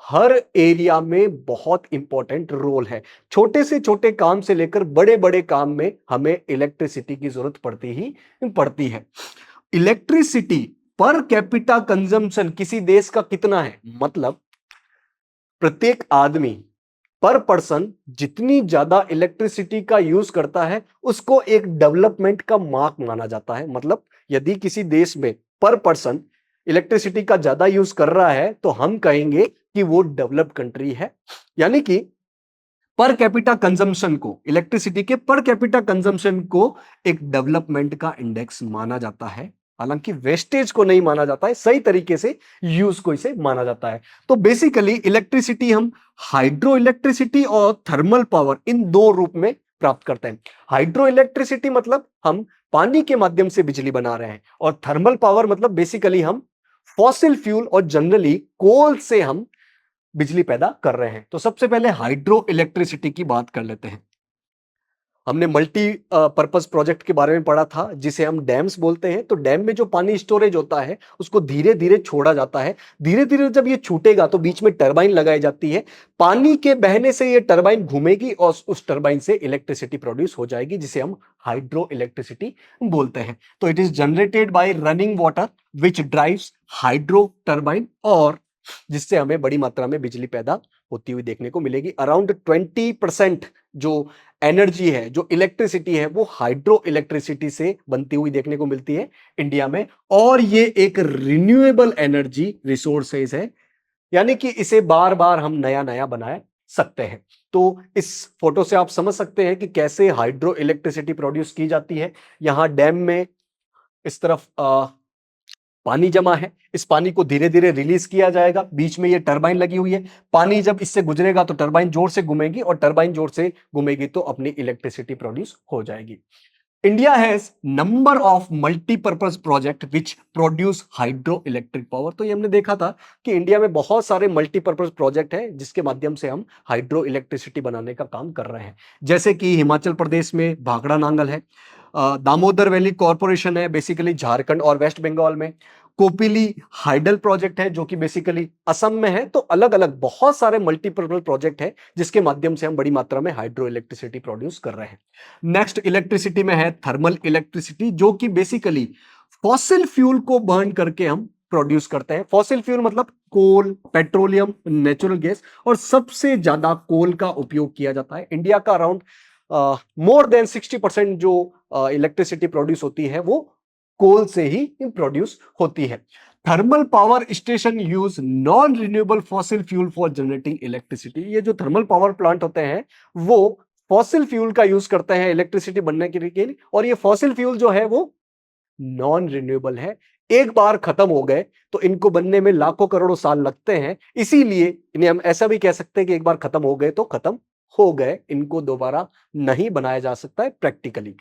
हर एरिया में बहुत इंपॉर्टेंट रोल है। छोटे से छोटे काम से लेकर बड़े बड़े काम में हमें इलेक्ट्रिसिटी की जरूरत पड़ती ही पड़ती है। इलेक्ट्रिसिटी पर कैपिटा कंजम्पशन किसी देश का कितना है, मतलब प्रत्येक आदमी पर पर्सन जितनी ज्यादा इलेक्ट्रिसिटी का यूज करता है, उसको एक डेवलपमेंट का मार्क माना जाता है। मतलब यदि किसी देश में पर पर्सन इलेक्ट्रिसिटी का ज्यादा यूज कर रहा है, तो हम कहेंगे कि वो डेवलप्ड कंट्री है। यानी कि पर कैपिटा कंजम्पशन को, इलेक्ट्रिसिटी के पर कैपिटा कंजम्पशन को एक डेवलपमेंट का इंडेक्स माना जाता है। हालांकि वेस्टेज को नहीं माना जाता है, सही तरीके से यूज को इसे माना जाता है। तो बेसिकली इलेक्ट्रिसिटी हम हाइड्रो इलेक्ट्रिसिटी और थर्मल पावर, इन दो रूप में प्राप्त करते हैं। हाइड्रो इलेक्ट्रिसिटी मतलब हम पानी के माध्यम से बिजली बना रहे हैं, और थर्मल पावर मतलब बेसिकली हम फॉसिल फ्यूल और जनरली कोल से हम बिजली पैदा कर रहे हैं। तो सबसे पहले हाइड्रो इलेक्ट्रिसिटी की बात कर लेते हैं। हमने मल्टी पर्पस प्रोजेक्ट के बारे में पढ़ा था, जिसे हम डैम्स बोलते हैं। तो डैम में जो पानी स्टोरेज होता है, उसको धीरे धीरे छोड़ा जाता है। धीरे धीरे जब ये छूटेगा तो बीच में टरबाइन लगाई जाती है। पानी के बहने से ये टरबाइन घूमेगी और उस टरबाइन से इलेक्ट्रिसिटी प्रोड्यूस हो जाएगी, जिसे हम हाइड्रो इलेक्ट्रिसिटी बोलते हैं। तो it is generated by running water which drives hydro turbine, और जिससे हमें बड़ी मात्रा में बिजली पैदा होती हुई देखने को मिलेगी। अराउंड 20% जो एनर्जी है, जो इलेक्ट्रिसिटी है, वो हाइड्रो इलेक्ट्रिसिटी से बनती हुई देखने को मिलती है इंडिया में। और ये एक रिन्यूएबल एनर्जी रिसोर्सेज है, यानी कि इसे बार बार हम नया नया बना सकते हैं। तो इस फोटो से आप समझ सकते हैं कि कैसे हाइड्रो इलेक्ट्रिसिटी प्रोड्यूस की जाती है। यहां डैम में इस तरफ पानी जमा है, इस पानी को धीरे धीरे रिलीज किया जाएगा, बीच में ये टरबाइन लगी हुई है। पानी जब इससे गुजरेगा तो टरबाइन जोर से घूमेगी, और टरबाइन जोर से घूमेगी तो अपनी इलेक्ट्रिसिटी प्रोड्यूस हो जाएगी। India has number of multipurpose project which produce hydro electric power. तो ये हमने देखा था कि इंडिया में बहुत सारे मल्टीपर्पज प्रोजेक्ट हैं जिसके माध्यम से हम हाइड्रो इलेक्ट्रिसिटी बनाने का काम कर रहे हैं। जैसे कि हिमाचल प्रदेश में भाखड़ा नांगल है, दामोदर वैली कॉर्पोरेशन है बेसिकली झारखंड और वेस्ट बंगाल में, कोपिली हाइडल प्रोजेक्ट है जो कि बेसिकली असम में है। तो अलग अलग बहुत सारे मल्टीपर्पज प्रोजेक्ट है जिसके माध्यम से हम बड़ी मात्रा में हाइड्रो इलेक्ट्रिसिटी प्रोड्यूस कर रहे हैं। नेक्स्ट इलेक्ट्रिसिटी में है थर्मल इलेक्ट्रिसिटी, जो कि बेसिकली फॉसिल फ्यूल को बर्न करके हम प्रोड्यूस करते हैं। फॉसिल फ्यूल मतलब कोल, पेट्रोलियम, नेचुरल गैस, और सबसे ज्यादा कोल का उपयोग किया जाता है। इंडिया का अराउंड मोर देन 60% जो इलेक्ट्रिसिटी प्रोड्यूस होती है वो कोल से ही प्रोड्यूस होती है। Thermal power station use non renewable fossil fuel for generating electricity. ये जो थर्मल पावर प्लांट होते हैं वो फॉसिल फ्यूल का यूज करते हैं इलेक्ट्रिसिटी बनने के लिए, और ये फॉसिल फ्यूल जो है वो नॉन रिन्यूएबल है। एक बार खत्म हो गए तो इनको बनने में लाखों करोड़ों साल लगते हैं, इसीलिए इन्हें हम ऐसा भी कह सकते हैं कि एक बार खत्म हो गए तो खत्म हो गए, इनको दोबारा नहीं बनाया जा सकता है प्रैक्टिकली।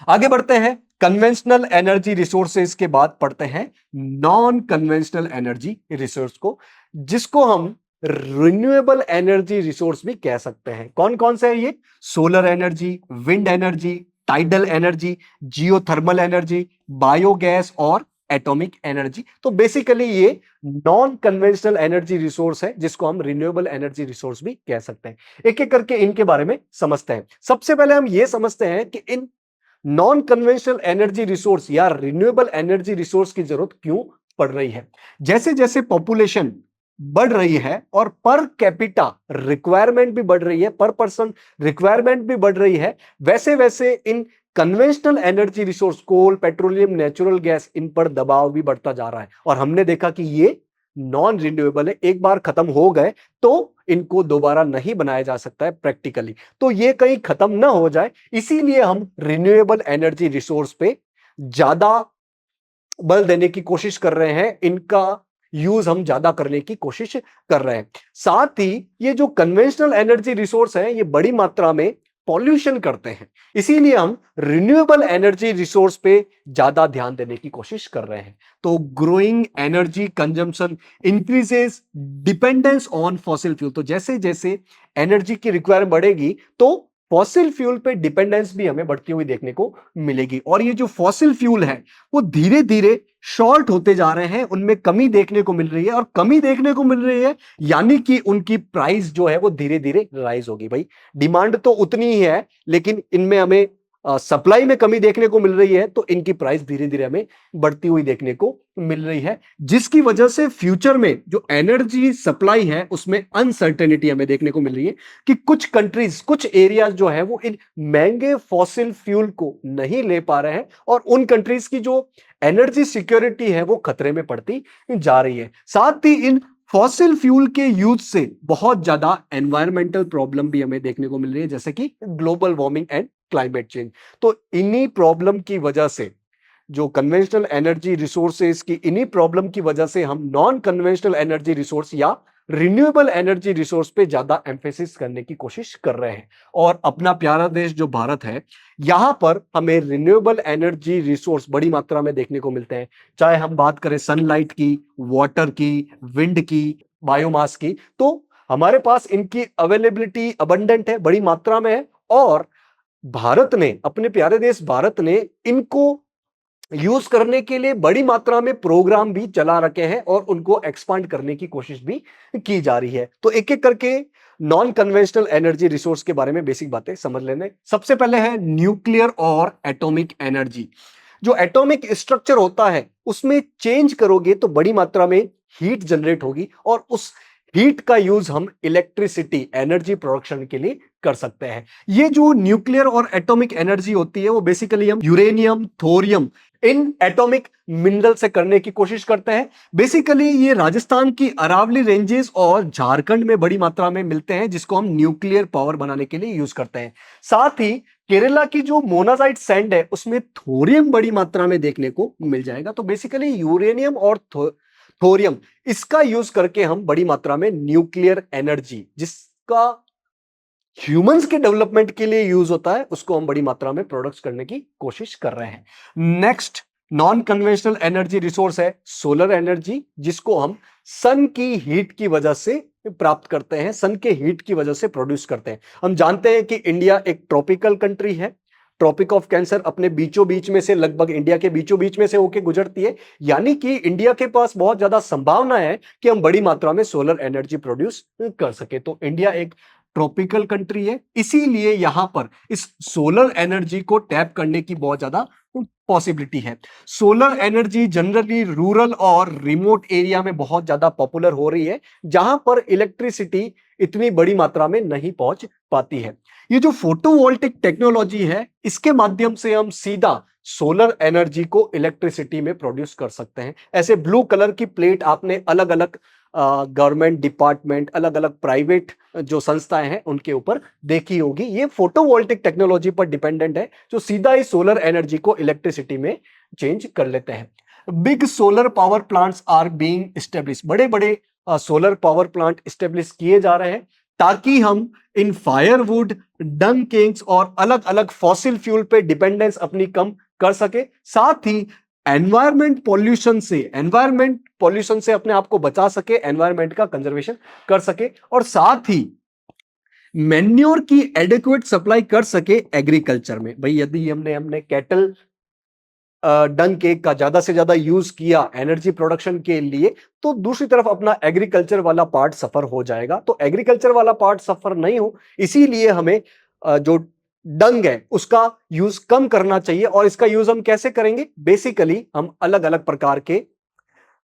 आगे बढ़ते हैं, कन्वेंशनल एनर्जी रिसोर्सेज के बाद पढ़ते हैं नॉन कन्वेंशनल एनर्जी रिसोर्स को, जिसको हम रिन्यूएबल एनर्जी रिसोर्स भी कह सकते हैं। कौन कौन से है ये? Solar energy, wind energy, tidal energy, geothermal energy, biogas और एटॉमिक एनर्जी। तो बेसिकली ये नॉन कन्वेंशनल एनर्जी रिसोर्स है जिसको हम रिन्यूएबल एनर्जी रिसोर्स भी कह सकते हैं। एक एक करके इनके बारे में समझते हैं। सबसे पहले हम ये समझते हैं कि in non conventional energy resource या रिन्यूएबल एनर्जी रिसोर्स की जरूरत क्यों पड़ रही है। जैसे जैसे पॉपुलेशन बढ़ रही है और पर कैपिटा रिक्वायरमेंट भी बढ़ रही है, पर पर्सन रिक्वायरमेंट भी बढ़ रही है, वैसे वैसे इन conventional energy resource coal, petroleum, natural gas, इन पर दबाव भी बढ़ता जा रहा है। और हमने देखा कि ये नॉन रिन्यूएबल है, एक बार खत्म हो गए तो इनको दोबारा नहीं बनाया जा सकता है प्रैक्टिकली। तो ये कहीं खत्म ना हो जाए, इसीलिए हम रिन्यूएबल एनर्जी रिसोर्स पे ज्यादा बल देने की कोशिश कर रहे हैं, इनका यूज हम ज्यादा करने की कोशिश कर रहे हैं। साथ ही ये जो कन्वेंशनल एनर्जी रिसोर्स है ये बड़ी मात्रा में पॉल्यूशन करते हैं, इसीलिए हम रिन्यूएबल एनर्जी रिसोर्स पे ज्यादा ध्यान देने की कोशिश कर रहे हैं। तो growing energy consumption increases dependence on fossil fuel. तो जैसे जैसे एनर्जी की रिक्वायरमेंट बढ़ेगी तो फॉसिल फ्यूल पे डिपेंडेंस भी हमें बढ़ती हुई देखने को मिलेगी। और ये जो फॉसिल फ्यूल है वो धीरे धीरे शॉर्ट होते जा रहे हैं, उनमें कमी देखने को मिल रही है, और कमी देखने को मिल रही है यानी कि उनकी प्राइस जो है वो धीरे धीरे राइज होगी। भाई डिमांड तो उतनी ही है, लेकिन इनमें हमें सप्लाई में कमी देखने को मिल रही है, तो इनकी प्राइस धीरे धीरे हमें बढ़ती हुई देखने को मिल रही है, जिसकी वजह से फ्यूचर में जो एनर्जी सप्लाई है उसमें अनसर्टेनिटी हमें देखने को मिल रही है कि कुछ कंट्रीज, कुछ एरियाज जो है वो इन महंगे फॉसिल फ्यूल को नहीं ले पा रहे हैं, और उन कंट्रीज की जो एनर्जी सिक्योरिटी है वो खतरे में पड़ती जा रही है। साथ ही इन फॉसिल फ्यूल के यूज से बहुत ज्यादा एनवायरमेंटल प्रॉब्लम भी हमें देखने को मिल रही है, जैसे कि global warming and climate change. तो इन्हीं प्रॉब्लम की वजह से, जो कन्वेंशनल एनर्जी रिसोर्सेज की इन्हीं प्रॉब्लम की वजह से हम नॉन कन्वेंशनल एनर्जी रिसोर्स या रिन्यूएबल एनर्जी रिसोर्स पे ज्यादा एम्फेसिस करने की कोशिश कर रहे हैं। और अपना प्यारा देश जो भारत है, यहां पर हमें रिन्यूएबल एनर्जी रिसोर्स बड़ी मात्रा में देखने को मिलते हैं, चाहे हम बात करें सनलाइट की, वाटर की, विंड की, बायोमास की। तो हमारे पास इनकी अवेलेबिलिटी अबंडेंट है, बड़ी मात्रा में है, और भारत ने, अपने प्यारे देश भारत ने इनको यूज करने के लिए बड़ी मात्रा में प्रोग्राम भी चला रखे हैं और उनको एक्सपांड करने की कोशिश भी की जा रही है। तो एक एक करके नॉन कन्वेंशनल एनर्जी रिसोर्स के बारे में बेसिक बातें समझ लेने। सबसे पहले है न्यूक्लियर और एटॉमिक एनर्जी। जो एटॉमिक स्ट्रक्चर होता है उसमें चेंज करोगे तो बड़ी मात्रा में हीट जनरेट होगी और उस हीट का यूज हम इलेक्ट्रिसिटी एनर्जी प्रोडक्शन के लिए कर सकते हैं। ये जो न्यूक्लियर और एटॉमिक एनर्जी होती है वो बेसिकली हम uranium, thorium in atomic mineral से करने की कोशिश करते हैं। बेसिकली ये राजस्थान की अरावली रेंजेस और झारखंड में बड़ी मात्रा में मिलते हैं, जिसको हम न्यूक्लियर पावर बनाने के लिए यूज करते हैं। साथ ही केरला की जो मोनाजाइट सैंड है उसमें थोरियम बड़ी मात्रा में देखने को मिल जाएगा। तो बेसिकली यूरेनियम और थोरियम इसका यूज करके हम बड़ी मात्रा में न्यूक्लियर एनर्जी, जिसका ह्यूमंस के डेवलपमेंट के लिए यूज होता है, उसको हम बड़ी मात्रा में प्रोडक्ट्स करने की कोशिश कर रहे हैं। Next non conventional energy resource है सोलर एनर्जी, जिसको हम सन की हीट की वजह से प्राप्त करते हैं, सन के हीट की वजह से प्रोड्यूस करते हैं। हम जानते हैं कि इंडिया एक ट्रॉपिकल कंट्री है। ट्रॉपिक ऑफ कैंसर अपने बीचों बीच में से, लगभग इंडिया के बीचों बीच में से होकर गुजरती है, यानी कि इंडिया के पास बहुत ज्यादा संभावना है कि हम बड़ी मात्रा में सोलर एनर्जी प्रोड्यूस कर सके। तो इंडिया एक ट्रॉपिकल कंट्री है, इसीलिए यहां पर इस सोलर एनर्जी को टैप करने की बहुत ज्यादा पॉसिबिलिटी है। सोलर एनर्जी जनरली रूरल और रिमोट एरिया में बहुत ज्यादा पॉपुलर हो रही है, जहां पर इलेक्ट्रिसिटी इतनी बड़ी मात्रा में नहीं पहुंच पाती है। ये जो फोटोवोल्टिक टेक्नोलॉजी है, इसके माध्यम से हम सीधा सोलर एनर्जी को इलेक्ट्रिसिटी में प्रोड्यूस कर सकते हैं। ऐसे ब्लू कलर की प्लेट आपने अलग अलग गवर्नमेंट डिपार्टमेंट, अलग अलग प्राइवेट जो संस्थाएं हैं उनके ऊपर देखी होगी। ये फोटोवोल्टिक टेक्नोलॉजी पर डिपेंडेंट है, जो सीधा ही सोलर एनर्जी को इलेक्ट्रिसिटी में चेंज कर लेते हैं। Big solar power plants are being establish, बड़े बड़े सोलर पावर प्लांट एस्टेब्लिश किए जा रहे हैं, ताकि हम इन फायरवुड, डंग केक्स और अलग अलग फॉसिल फ्यूल पे डिपेंडेंस अपनी कम कर सके। साथ ही एनवायरमेंट पॉल्यूशन से अपने आप को बचा सके, एनवायरमेंट का कंजर्वेशन कर सके, और साथ ही मैन्योर की एडिक्वेट सप्लाई कर सके एग्रीकल्चर में। भाई यदि हमने कैटल डंग केक का ज्यादा से ज्यादा यूज किया एनर्जी प्रोडक्शन के लिए, तो दूसरी तरफ अपना एग्रीकल्चर वाला पार्ट सफर हो जाएगा। तो एग्रीकल्चर वाला पार्ट सफर नहीं हो, इसीलिए हमें जो डंग है उसका यूज कम करना चाहिए। और इसका यूज हम कैसे करेंगे? बेसिकली हम अलग अलग प्रकार के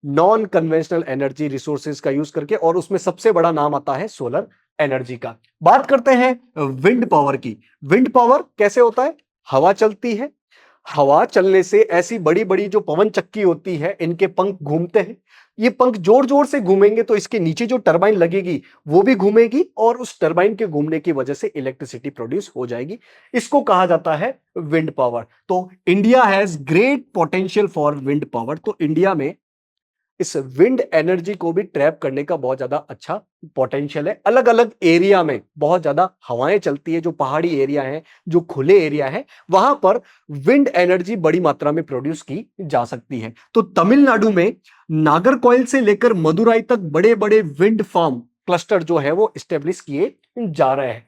नॉन कन्वेंशनल एनर्जी रिसोर्सेज का यूज करके, और उसमें सबसे बड़ा नाम आता है सोलर एनर्जी का। बात करते हैं विंड पावर की। विंड पावर कैसे होता है? हवा चलती है, हवा चलने से ऐसी बड़ी बड़ी जो पवन चक्की होती है, इनके पंख घूमते हैं। ये पंख जोर जोर से घूमेंगे तो इसके नीचे जो टरबाइन लगेगी वो भी घूमेगी, और उस टरबाइन के घूमने की वजह से इलेक्ट्रिसिटी प्रोड्यूस हो जाएगी। इसको कहा जाता है विंड पावर। तो India has great potential for wind power. तो इंडिया में इस विंड एनर्जी को भी ट्रैप करने का बहुत ज्यादा अच्छा पोटेंशियल है। अलग अलग एरिया में बहुत ज्यादा हवाएं चलती है, जो पहाड़ी एरिया है, जो खुले एरिया है, वहां पर विंड एनर्जी बड़ी मात्रा में प्रोड्यूस की जा सकती है। तो तमिलनाडु में नागरकोइल से लेकर मदुराई तक बड़े बड़े विंड फार्म क्लस्टर जो है वो स्टेब्लिश किए जा रहे हैं।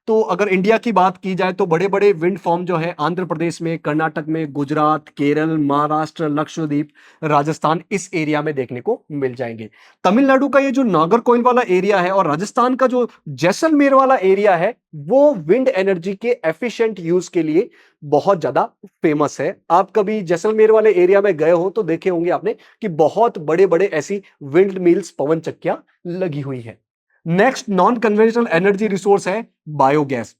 तो अगर इंडिया की बात की जाए तो बड़े बड़े विंड फार्म जो है आंध्र प्रदेश में, कर्नाटक में, गुजरात, केरल, महाराष्ट्र, लक्षद्वीप, राजस्थान, इस एरिया में देखने को मिल जाएंगे। तमिलनाडु का ये जो नागरकोइल वाला एरिया है और राजस्थान का जो जैसलमेर वाला एरिया है, वो विंड एनर्जी के एफिशिएंट यूज के लिए बहुत ज्यादा फेमस है। आप कभी जैसलमेर वाले एरिया में गए हो तो देखे होंगे आपने कि बहुत बड़े बड़े ऐसी विंड मिल्स, पवन चक्कियां लगी हुई है। Next non conventional energy resource है बायोगैस।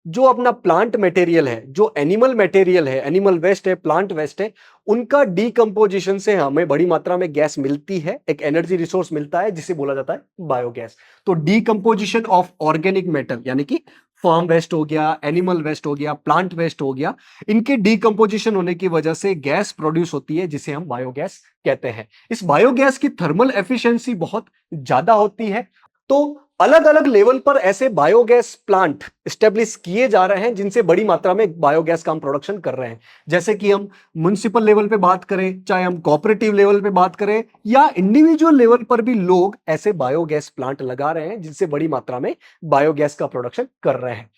जो अपना प्लांट मटेरियल है, जो एनिमल मटेरियल है, एनिमल वेस्ट है, प्लांट वेस्ट है, उनका डीकंपोजिशन से हमें बड़ी मात्रा में गैस मिलती है, एक एनर्जी रिसोर्स मिलता है जिसे बोला जाता है बायोगैस। तो डीकंपोजिशन ऑफ ऑर्गेनिक मैटर, यानी कि फार्म वेस्ट हो गया, एनिमल वेस्ट हो गया, प्लांट वेस्ट हो गया, इनके डीकंपोजिशन होने की वजह से गैस प्रोड्यूस होती है, जिसे हम बायोगैस कहते हैं। इस बायोगैस की थर्मल एफिशिएंसी बहुत ज्यादा होती है। तो अलग अलग लेवल पर ऐसे बायोगैस प्लांट स्टेब्लिश किए जा रहे हैं, जिनसे बड़ी मात्रा में बायोगैस का हम प्रोडक्शन कर रहे हैं। जैसे कि हम म्युनिसिपल लेवल पे बात करें, चाहे हम कोऑपरेटिव लेवल पे बात करें, या इंडिविजुअल लेवल पर भी लोग ऐसे बायोगैस प्लांट लगा रहे हैं, जिनसे बड़ी मात्रा में बायोगैस का प्रोडक्शन कर रहे हैं।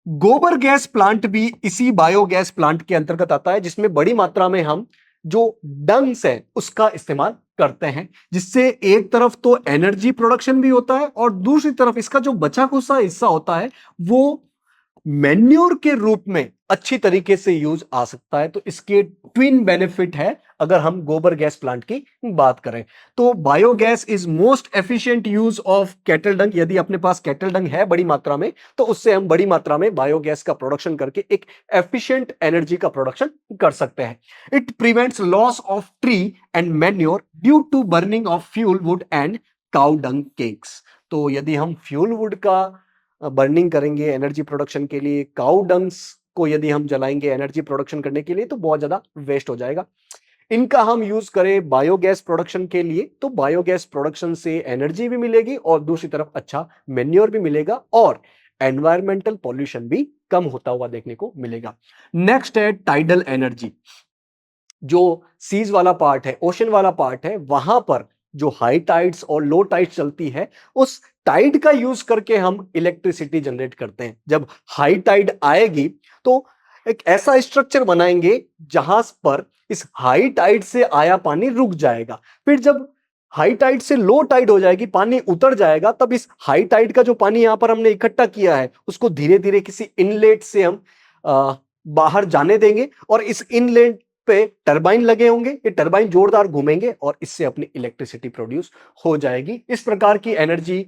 गोबर गैस प्लांट भी इसी बायोगैस प्लांट के अंतर्गत आता है, जिसमें बड़ी मात्रा में हम जो डंग्स है उसका इस्तेमाल करते हैं, जिससे एक तरफ तो एनर्जी प्रोडक्शन भी होता है और दूसरी तरफ इसका जो बचा खुचा हिस्सा होता है वो मैन्योर के रूप में अच्छी तरीके से यूज आ सकता है। तो इसके ट्विन बेनिफिट है अगर हम गोबर गैस प्लांट की बात करें तो biogas is most efficient use of cattle डंग। यदि अपने पास कैटल डंग है बड़ी मात्रा में तो उससे हम बड़ी मात्रा में बायोगैस का प्रोडक्शन करके एक एफिशिएंट एनर्जी का प्रोडक्शन कर सकते हैं। It prevents loss of tree and manure due to burning of fuel wood and cow dung cakes. तो यदि हम फ्यूल वुड का बर्निंग करेंगे एनर्जी प्रोडक्शन के लिए, काउ डंग्स को यदि हम जलाएंगे एनर्जी प्रोडक्शन करने के लिए तो बहुत ज्यादा वेस्ट हो जाएगा। इनका हम यूज करें बायोगैस प्रोडक्शन के लिए तो बायोगैस प्रोडक्शन से एनर्जी भी मिलेगी और दूसरी तरफ अच्छा मेन्योर भी मिलेगा और एनवायरमेंटल पॉल्यूशन भी कम होता हुआ देखने को मिलेगा। नेक्स्ट है टाइडल एनर्जी। जो सीज वाला पार्ट है, ओशन वाला पार्ट है, वहां पर जो हाई टाइड्स और लो टाइड्स चलती है उस टाइड का यूज करके हम इलेक्ट्रिसिटी जनरेट करते हैं। जब हाई टाइड आएगी तो एक ऐसा स्ट्रक्चर बनाएंगे जहां पर इस हाई टाइड से आया पानी रुक जाएगा। फिर जब हाई टाइड से लो टाइड हो जाएगी, पानी उतर जाएगा, तब इस हाई टाइड का जो पानी यहां पर हमने इकट्ठा किया है उसको धीरे धीरे किसी इनलेट से हम बाहर जाने देंगे और इस इनलेट पे टरबाइन लगे होंगे। ये टरबाइन जोरदार घूमेंगे और इससे अपनी इलेक्ट्रिसिटी प्रोड्यूस हो जाएगी। इस प्रकार की एनर्जी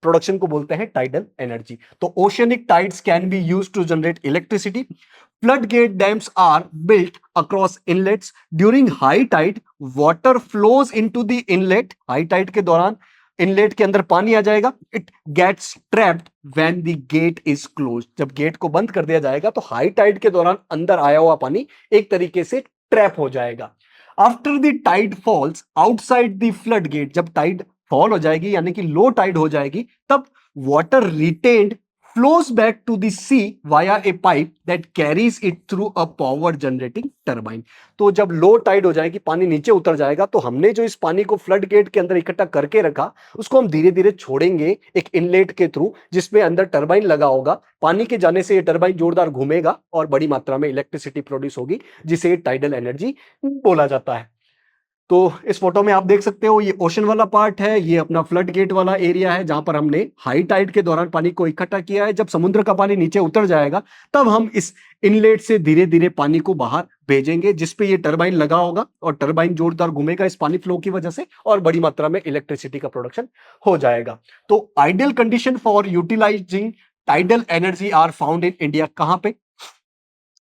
प्रोडक्शन को बोलते हैं टाइडल एनर्जी। तो oceanic tides can be used to generate electricity. Floodgate dams are built across inlets during high tide. Water flows into the inlet. High tide के दौरान इनलेट के अंदर पानी आ जाएगा। It gets trapped when the gate is closed. जब gate को बंद कर दिया जाएगा तो हाई टाइड के दौरान अंदर आया हुआ पानी एक तरीके से ट्रैप हो जाएगा। After the tide falls outside the flood gate. जब टाइड फॉल हो जाएगी यानी कि लो टाइड हो जाएगी तब water retained flows back to the sea via a pipe that carries it through a power generating turbine। तो जब लो टाइड हो जाएगी, पानी नीचे उतर जाएगा, तो हमने जो इस पानी को फ्लड गेट के अंदर इकट्ठा करके रखा उसको हम धीरे धीरे छोड़ेंगे एक इनलेट के थ्रू जिसमें अंदर टरबाइन लगा होगा। पानी के जाने से ये टरबाइन जोरदार घूमेगा और बड़ी मात्रा में इलेक्ट्रिसिटी प्रोड्यूस होगी जिसे टाइडल एनर्जी बोला जाता है। तो इस फोटो में आप देख सकते हो ये ओशन वाला पार्ट है, ये अपना फ्लड गेट वाला एरिया है जहां पर हमने हाई टाइड के दौरान पानी को इकट्ठा किया है। जब समुद्र का पानी नीचे उतर जाएगा तब हम इस इनलेट से धीरे धीरे पानी को बाहर भेजेंगे जिसपे ये टरबाइन लगा होगा और टरबाइन जोरदार घूमेगा इस पानी फ्लो की वजह से और बड़ी मात्रा में इलेक्ट्रिसिटी का प्रोडक्शन हो जाएगा। तो ideal condition for utilising tidal energy are found in India. कहां पे?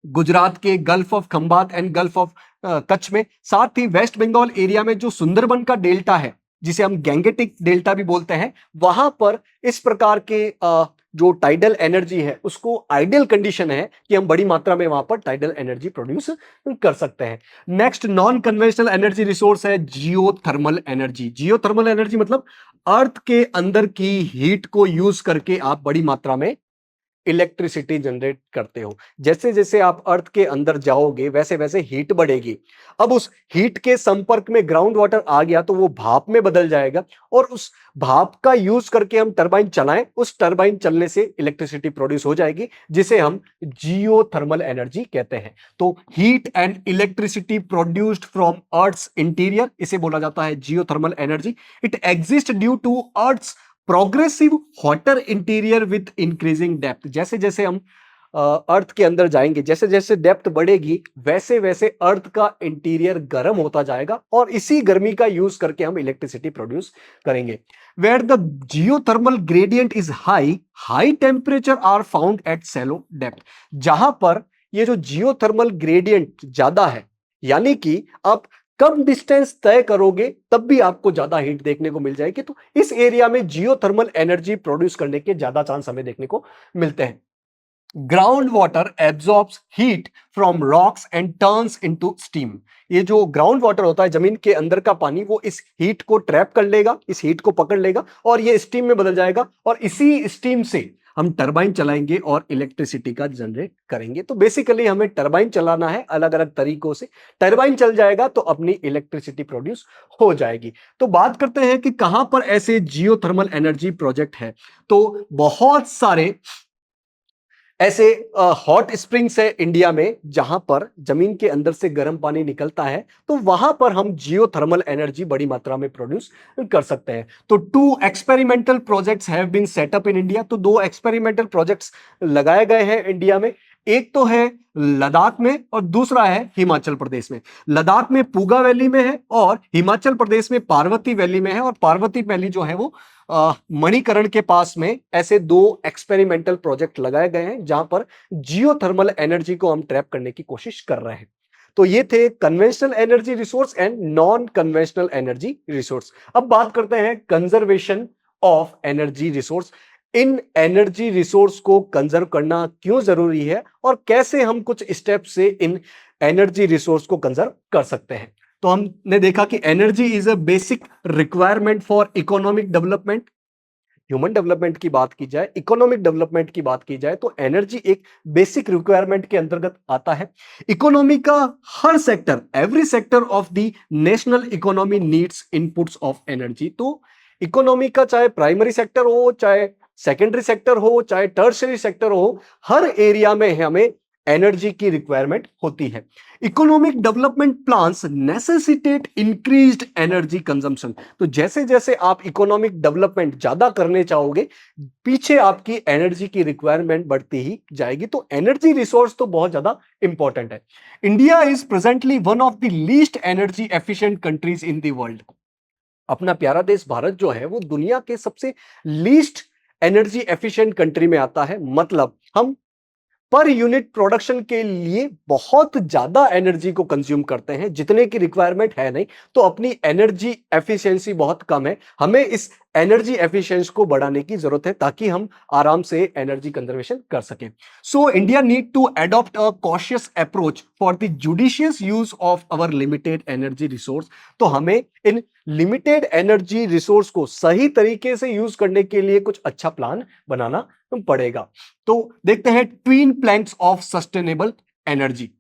गुजरात के gulf of Khambhat and gulf of Kutch में, साथ ही वेस्ट बंगाल एरिया में जो सुंदरबन का डेल्टा है जिसे हम गैंगेटिक डेल्टा भी बोलते हैं, वहां पर इस प्रकार के जो टाइडल एनर्जी है उसको आइडियल कंडीशन है कि हम बड़ी मात्रा में वहां पर टाइडल एनर्जी प्रोड्यूस कर सकते हैं। Next non conventional energy resource है जियोथर्मल एनर्जी। जियोथर्मल एनर्जी मतलब अर्थ के अंदर की हीट को यूज करके आप बड़ी मात्रा में इलेक्ट्रिसिटी जनरेट करते हो। जैसे जैसे आप अर्थ के अंदर जाओगे वैसे वैसे हीट बढ़ेगी। अब उस हीट के संपर्क में ग्राउंड वाटर आ गया तो वो भाप में बदल जाएगा और उस भाप का यूज करके हम टरबाइन चलाएं, उस टरबाइन चलने से इलेक्ट्रिसिटी प्रोड्यूस हो जाएगी जिसे हम जियोथर्मल एनर्जी कहते हैं। तो heat and electricity produced from earth's interior, इसे बोला जाता है geothermal energy. It exist due to earth's progressive hotter interior with increasing depth. जैसे जैसे हम अर्थ के अंदर जाएंगे, जैसे जैसे डेप्थ बढ़ेगी वैसे वैसे अर्थ का इंटीरियर गर्म होता जाएगा और इसी गर्मी का यूज करके हम इलेक्ट्रिसिटी प्रोड्यूस करेंगे। Where the geothermal gradient is high, high temperature are found at shallow depth. जहां पर ये जो जियोथर्मल ग्रेडियंट ज्यादा है यानी कि आप कम डिस्टेंस तय करोगे तब भी आपको ज्यादा हीट देखने को मिल जाएगी, तो इस एरिया में जियोथर्मल एनर्जी प्रोड्यूस करने के ज्यादा चांस हमें देखने को मिलते हैं। Ground water absorbs heat from rocks and turns into steam. ये जो ग्राउंड वाटर होता है, जमीन के अंदर का पानी, वो इस हीट को ट्रैप कर लेगा, इस हीट को पकड़ लेगा और ये स्टीम में बदल जाएगा और इसी स्टीम से हम टरबाइन चलाएंगे और इलेक्ट्रिसिटी का जनरेट करेंगे। तो बेसिकली हमें टरबाइन चलाना है अलग अलग तरीकों से। टरबाइन चल जाएगा तो अपनी इलेक्ट्रिसिटी प्रोड्यूस हो जाएगी। तो बात करते हैं कि कहां पर ऐसे जियोथर्मल एनर्जी प्रोजेक्ट है। तो बहुत सारे ऐसे हॉट स्प्रिंग्स है इंडिया में जहां पर जमीन के अंदर से गर्म पानी निकलता है, तो वहां पर हम जियोथर्मल एनर्जी बड़ी मात्रा में प्रोड्यूस कर सकते हैं। तो 2 experimental projects have been set up in India. तो 2 एक्सपेरिमेंटल प्रोजेक्ट्स लगाए गए हैं इंडिया में। एक तो है लद्दाख में और दूसरा है हिमाचल प्रदेश में। लद्दाख में पूगा वैली में है और हिमाचल प्रदेश में पार्वती वैली में है। और पार्वती वैली जो है वो मणिकरण के पास में ऐसे 2 एक्सपेरिमेंटल प्रोजेक्ट लगाए गए हैं जहां पर जियोथर्मल एनर्जी को हम ट्रैप करने की कोशिश कर रहे हैं। तो ये थे conventional energy resource and non conventional energy resource. अब बात करते हैं conservation of energy resource. In energy resource को कंजर्व करना क्यों जरूरी है और कैसे हम कुछ स्टेप से इन एनर्जी रिसोर्स को कंजर्व कर सकते हैं। तो हमने देखा कि energy is a basic requirement for economic development. Human development की बात की जाए, इकोनॉमिक डेवलपमेंट की बात की जाए, तो एनर्जी एक बेसिक रिक्वायरमेंट के अंतर्गत आता है। इकोनॉमी का हर sector, every sector of the national economy needs inputs of energy. तो इकोनॉमी का चाहे प्राइमरी सेक्टर हो, चाहे सेकेंडरी सेक्टर हो, चाहे टर्शियरी सेक्टर हो, हर एरिया में हमें एनर्जी की रिक्वायरमेंट होती है। Economic development plans necessitate increased energy consumption. तो जैसे जैसे आप इकोनॉमिक डेवलपमेंट ज्यादा करने चाहोगे, पीछे आपकी एनर्जी की रिक्वायरमेंट बढ़ती ही जाएगी। तो एनर्जी रिसोर्स तो बहुत ज्यादा इंपॉर्टेंट है। India is presently one of the least energy efficient countries in the world. अपना प्यारा देश भारत जो है वो दुनिया के सबसे लीस्ट एनर्जी एफिशिएंट कंट्री में आता है। मतलब हम पर यूनिट प्रोडक्शन के लिए बहुत ज्यादा एनर्जी को कंज्यूम करते हैं, जितने की रिक्वायरमेंट है नहीं। तो अपनी एनर्जी एफिशिएंसी बहुत कम है। हमें इस एनर्जी एफिशिएंसी को बढ़ाने की जरूरत है ताकि हम आराम से एनर्जी कंजर्वेशन कर सकें। So India need to adopt a cautious approach for the judicious use of our limited energy resource. तो हमें इन लिमिटेड एनर्जी रिसोर्स को सही तरीके से यूज करने के लिए कुछ अच्छा प्लान बनाना पड़ेगा। तो देखते हैं twin planks of sustainable energy.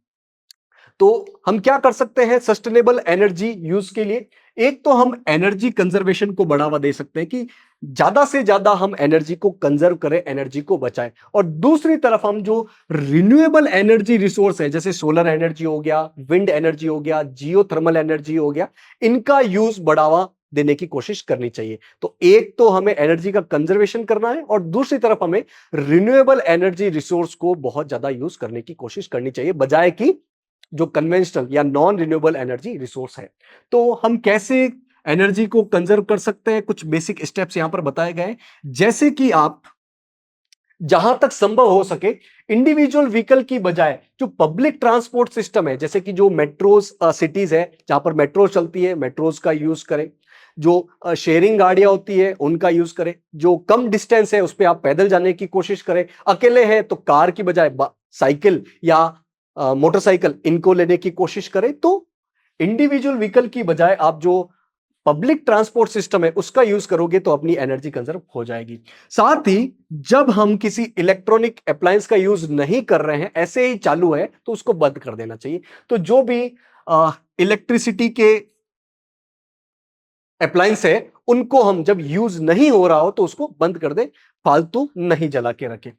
तो हम क्या कर सकते हैं सस्टेनेबल एनर्जी यूज के लिए? एक तो हम एनर्जी कंजर्वेशन को बढ़ावा दे सकते हैं कि ज्यादा से ज्यादा हम एनर्जी को कंजर्व करें, एनर्जी को बचाएं। और दूसरी तरफ हम जो रिन्यूएबल एनर्जी रिसोर्स है, जैसे सोलर एनर्जी हो गया, विंड एनर्जी हो गया, जियोथर्मल एनर्जी हो गया, इनका यूज बढ़ावा देने की कोशिश करनी चाहिए। तो एक तो हमें एनर्जी का कंजर्वेशन करना है और दूसरी तरफ हमें रिन्यूएबल एनर्जी रिसोर्स को बहुत ज्यादा यूज करने की कोशिश करनी चाहिए, बजाय कि जो कन्वेंशनल या नॉन रिन्यूएबल एनर्जी रिसोर्स है। तो हम कैसे एनर्जी को कंजर्व कर सकते हैं, कुछ बेसिक स्टेप्स यहां पर बताए गए हैं। जैसे कि आप जहां तक संभव हो सके इंडिविजुअल व्हीकल की बजाय जो पब्लिक ट्रांसपोर्ट सिस्टम है, जैसे कि जो मेट्रोज सिटीज है जहां पर मेट्रो चलती है, मेट्रोज का यूज करें। जो शेयरिंग गाड़ियां होती है उनका यूज करें। जो कम डिस्टेंस है उस पर आप पैदल जाने की कोशिश करें। अकेले हैं तो कार की बजाय साइकिल या मोटरसाइकिल इनको लेने की कोशिश करें। तो इंडिविजुअल व्हीकल की बजाय आप जो पब्लिक ट्रांसपोर्ट सिस्टम है उसका यूज करोगे तो अपनी एनर्जी कंजर्व हो जाएगी। साथ ही जब हम किसी इलेक्ट्रॉनिक अप्लायंस का यूज नहीं कर रहे हैं, ऐसे ही चालू है, तो उसको बंद कर देना चाहिए। तो जो भी इलेक्ट्रिसिटी के अप्लायंस है उनको हम जब यूज नहीं हो रहा हो तो उसको बंद कर दे, फालतू नहीं जला के रखें।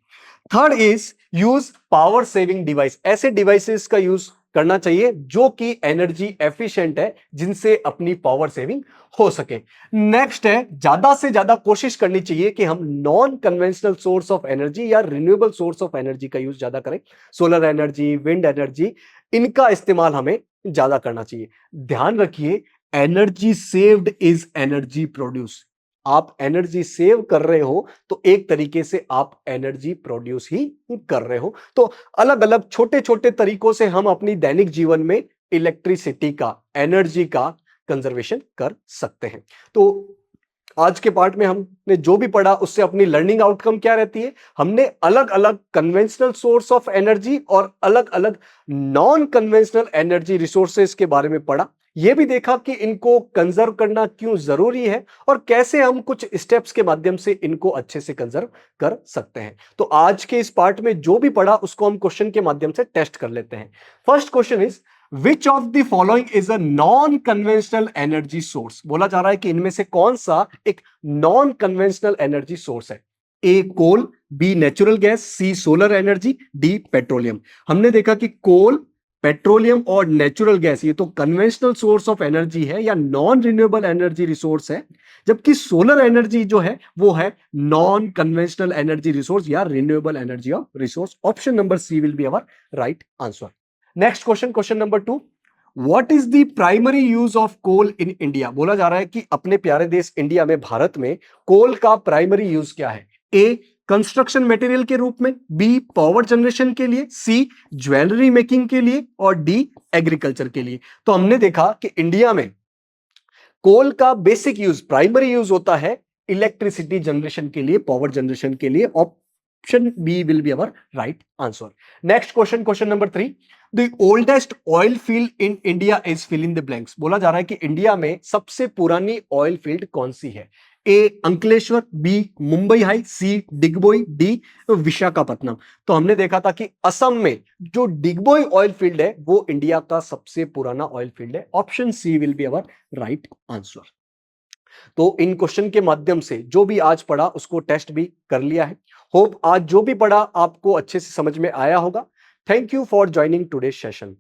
Third is use power saving device. ऐसे डिवाइसेस का यूज करना चाहिए जो कि एनर्जी एफिशिएंट है, जिनसे अपनी पावर सेविंग हो सके। नेक्स्ट है ज्यादा से ज्यादा कोशिश करनी चाहिए कि हम non conventional source of energy या रिन्यूएबल सोर्स ऑफ एनर्जी का यूज ज्यादा करें। सोलर एनर्जी, विंड एनर्जी, इनका इस्तेमाल हमें ज्यादा करना चाहिए। ध्यान रखिए, energy saved is energy produce. आप एनर्जी सेव कर रहे हो तो एक तरीके से आप एनर्जी प्रोड्यूस ही कर रहे हो। तो अलग अलग छोटे छोटे तरीकों से हम अपनी दैनिक जीवन में इलेक्ट्रिसिटी का, एनर्जी का कंजर्वेशन कर सकते हैं। तो आज के पार्ट में हमने जो भी पढ़ा उससे अपनी लर्निंग आउटकम क्या रहती है? हमने अलग अलग कन्वेंशनल सोर्स ऑफ एनर्जी और अलग अलग नॉन कन्वेंशनल एनर्जी रिसोर्सेज के बारे में पढ़ा। यह भी देखा कि इनको कंजर्व करना क्यों जरूरी है और कैसे हम कुछ स्टेप्स के माध्यम से इनको अच्छे से कंजर्व कर सकते हैं। तो आज के इस पार्ट में जो भी पढ़ा उसको हम क्वेश्चन के माध्यम से टेस्ट कर लेते हैं। First question is which of the following is a non conventional energy source. बोला जा रहा है कि इनमें से कौन सा एक नॉन कन्वेंशनल एनर्जी सोर्स है। ए कोल, बी नेचुरल गैस, सी सोलर एनर्जी, डी पेट्रोलियम। हमने देखा कि कोल, पेट्रोलियम और नेचुरल गैस ये तो कन्वेंशनल सोर्स ऑफ एनर्जी है या नॉन रिन्यूएबल एनर्जी रिसोर्स है, जबकि सोलर एनर्जी जो है वो है नॉन कन्वेंशनल एनर्जी रिसोर्स या renewable energy of resource. Option number C will be our right answer. Next question, question number 2, what is the primary use of coal in India. बोला जा रहा है कि अपने प्यारे देश इंडिया में, भारत में कोल का प्राइमरी यूज क्या है। ए कंस्ट्रक्शन मटेरियल के रूप में, बी पावर जनरेशन के लिए, सी ज्वेलरी मेकिंग के लिए और डी एग्रीकल्चर के लिए। तो हमने देखा कि इंडिया में कोल का बेसिक यूज, प्राइमरी यूज होता है इलेक्ट्रिसिटी जनरेशन के लिए, पावर जनरेशन के लिए। Option B will be our right answer. Next question, question number 3, the oldest oil field in India is fill in the blanks. बोला जा रहा है कि इंडिया में सबसे पुरानी ऑयल फील्ड कौन सी है। ए अंकलेश्वर, बी मुंबई हाई, सी डिगबोई, डी विशाखापट्टनम। तो हमने देखा था कि असम में जो डिगबोई ऑयल फील्ड है वो इंडिया का सबसे पुराना ऑयल फील्ड है। Option C will be our right answer. तो इन क्वेश्चन के माध्यम से जो भी आज पढ़ा उसको टेस्ट भी कर लिया है। होप आज जो भी पढ़ा आपको अच्छे से समझ में आया होगा। Thank you for joining today session.